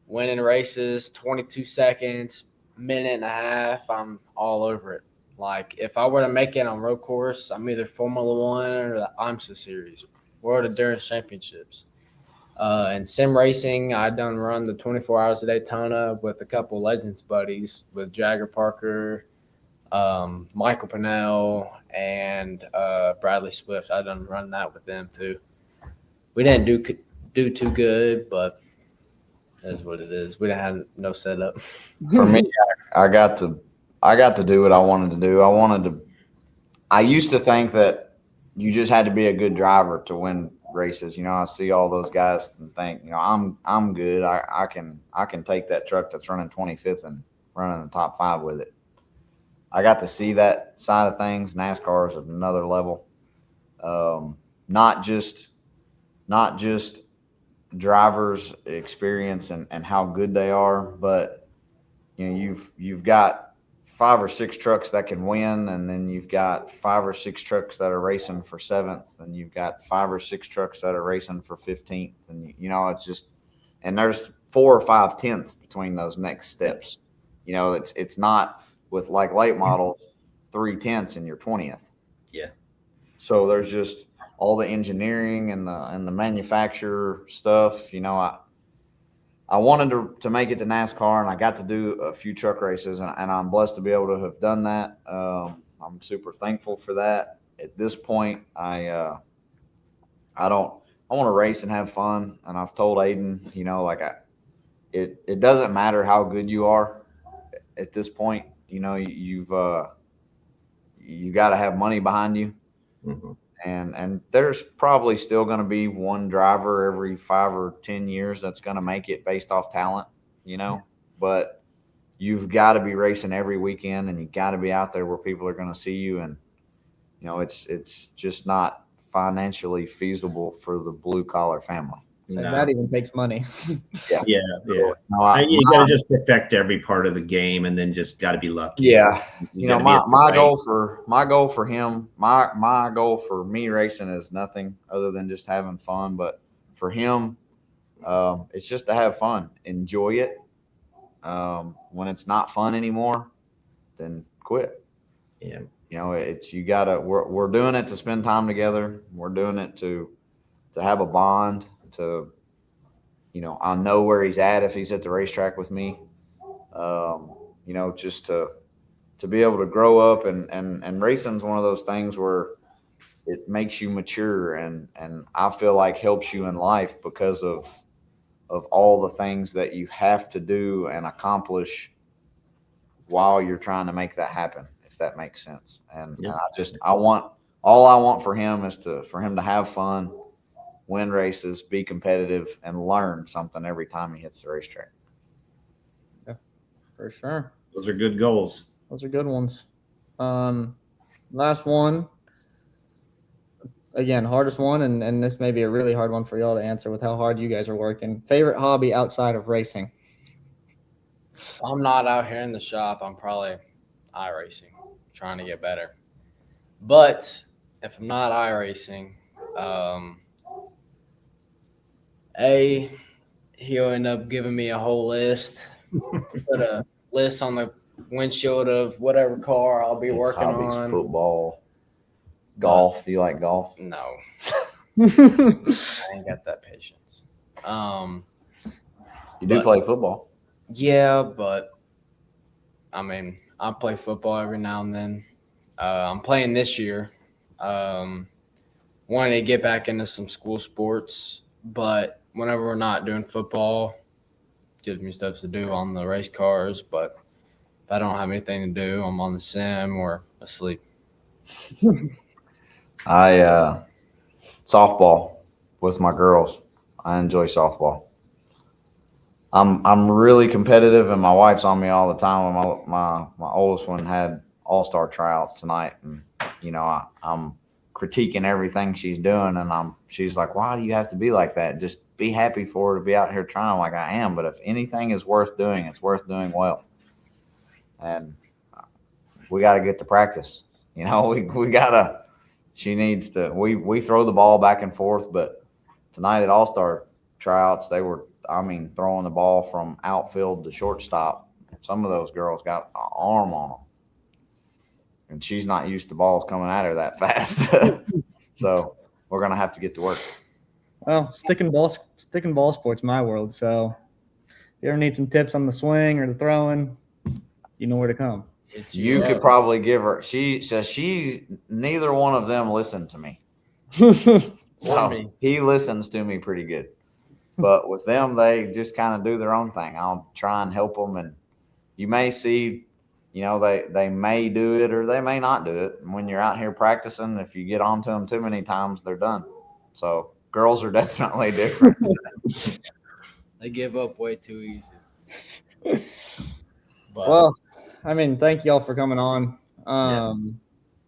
Winning races, 22 seconds, minute and a half, I'm all over it. Like, if I were to make it on road course, I'm either Formula One or the IMSA Series, World Endurance Championships. And sim racing, I done run the 24 Hours of Daytona with a couple Legends buddies with Jagger Parker, Michael Pinnell, and Bradley Swift. I done run that with them too. We didn't do too good, but that's what it is. We didn't have no setup. For me, I got to do what I wanted to do. I used to think that you just had to be a good driver to win races. You know, I see all those guys and think, you know, I'm good. I can take that truck that's running 25th and run in the top 5 with it. I got to see that side of things. NASCAR is another level. Not just drivers' experience and how good they are, but you know, you've got 5 or 6 trucks that can win, and then you've got 5 or 6 trucks that are racing for 7th, and you've got 5 or 6 trucks that are racing for 15th, and you know, it's just, and there's 4 or 5 tenths between those next steps. You know, it's not with like late models 3 tenths and you're 20th. Yeah. So there's just all the engineering and the manufacturer stuff. You know, I wanted to make it to NASCAR, and I got to do a few truck races, and I'm blessed to be able to have done that. I'm super thankful for that. At this point, I want to race and have fun, and I've told Ayden, you know, like it doesn't matter how good you are at this point. You know, you got to have money behind you. Mm-hmm. And there's probably still going to be one driver every 5 or 10 years that's going to make it based off talent, you know, but you've got to be racing every weekend, and you got to be out there where people are going to see you. And, you know, it's just not financially feasible for the blue collar family. And that even takes money. Yeah. No, You got to just perfect every part of the game, and then just got to be lucky. Yeah. You know, gotta my goal for him, my goal for me racing is nothing other than just having fun. But for him, it's just to have fun, enjoy it. When it's not fun anymore, then quit. Yeah. You know, we're doing it to spend time together. We're doing it to have a bond, to, you know, I know where he's at if he's at the racetrack with me. You know, just to be able to grow up, and racing's one of those things where it makes you mature, and I feel like helps you in life because of all the things that you have to do and accomplish while you're trying to make that happen, if that makes sense. And all I want for him is for him to have fun, win races, be competitive, and learn something every time he hits the racetrack. Yeah, for sure. Those are good goals. Those are good ones. Last one. Again, hardest one, and this may be a really hard one for y'all to answer with how hard you guys are working. Favorite hobby outside of racing? If I'm not out here in the shop, I'm probably iRacing, trying to get better. But if I'm not iRacing, he'll end up giving me a whole list. Put a list on the windshield of whatever car I'll be working hobbies, on. Football, golf. Do you like golf? No. I ain't got that patience. You do play football? Yeah, but I mean, I play football every now and then. I'm playing this year. Wanted to get back into some school sports, but whenever we're not doing football, gives me stuff to do on the race cars. But if I don't have anything to do, I'm on the sim or asleep. Softball with my girls. I enjoy softball. I'm really competitive, and my wife's on me all the time. My oldest one had all-star tryouts tonight, and I'm critiquing everything she's doing, and she's like, "Why do you have to be like that? Just be happy for her to be out here trying." Like, I am, but if anything is worth doing, it's worth doing well, and we got to get to practice. We gotta. She needs to. We throw the ball back and forth, but tonight at all-star tryouts, they were, throwing the ball from outfield to shortstop. Some of those girls got an arm on them, and she's not used to balls coming at her that fast. So we're gonna have to get to work. Well, sticking ball sports my world. So if you ever need some tips on the swing or the throwing, you know where to come. You could probably give her. She says neither one of them listened to me. So he listens to me pretty good. But with them, they just kind of do their own thing. I'll try and help them, and you may see, they may do it or they may not do it. And when you're out here practicing, if you get onto them too many times, they're done. So girls are definitely different. They give up way too easy. But, well, thank y'all for coming on.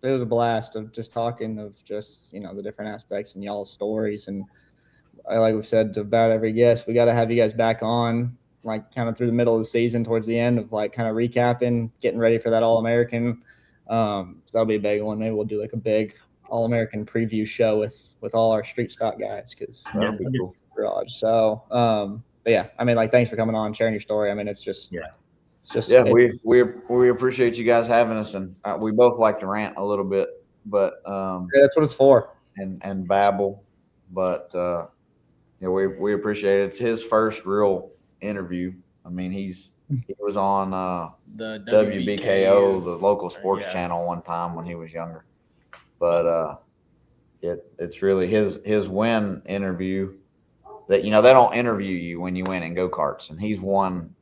It was a blast of just talking of just, the different aspects and y'all's stories. And like we've said to about every guest, we got to have you guys back on, like kind of through the middle of the season, towards the end of like kind of recapping, getting ready for that All-American. So that'll be a big one. Maybe we'll do like a big All-American preview show with all our street stock guys, because that'll be cool. Garage. So, but yeah, thanks for coming on, sharing your story. It's just, we appreciate you guys having us, and we both like to rant a little bit, but that's what it's for, and babble. But we appreciate it. It's his first real interview. He was on the WBKO, the local sports channel, one time when he was younger. But it's really his win interview. That they don't interview you when you win in go-karts, and he's won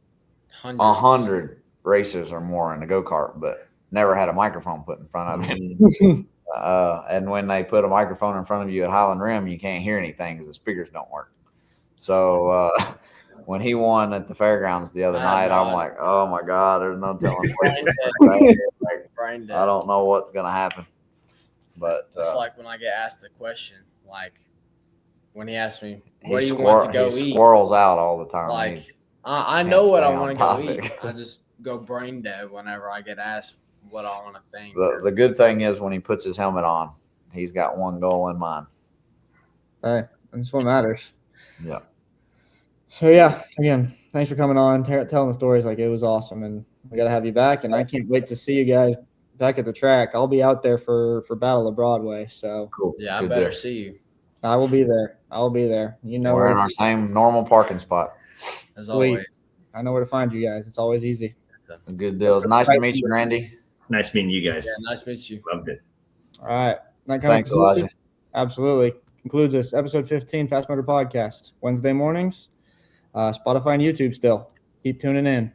100 races or more in a go-kart, but never had a microphone put in front of him. And when they put a microphone in front of you at Highland Rim, you can't hear anything because the speakers don't work. So when he won at the fairgrounds the other night, I'm like, oh my God, there's no telling. I don't know what's gonna happen. But it's like when I get asked a question, like when he asked me, "Where do you want to go eat?" He squirrels out all the time. Like I know what I want to go eat. I just go brain dead whenever I get asked what I want to think. The good thing is when he puts his helmet on, he's got one goal in mind. Hey, that's what matters. Yeah. So yeah, again, thanks for coming on, telling the stories. Like, it was awesome, and we got to have you back. And I can't wait to see you guys back at the track. I'll be out there for Battle of Broadway. So cool. Yeah, I better see you. I will be there. I'll be there. We're in our same normal parking spot. As always. I know where to find you guys. It's always easy. A good deal. It's nice to meet you, Randy. Nice meeting you guys. Yeah, nice to meet you. Loved it. All right. Thanks, Elijah. Absolutely. Concludes this episode 15 Fast Motor Podcast. Wednesday mornings. Spotify and YouTube still. Keep tuning in.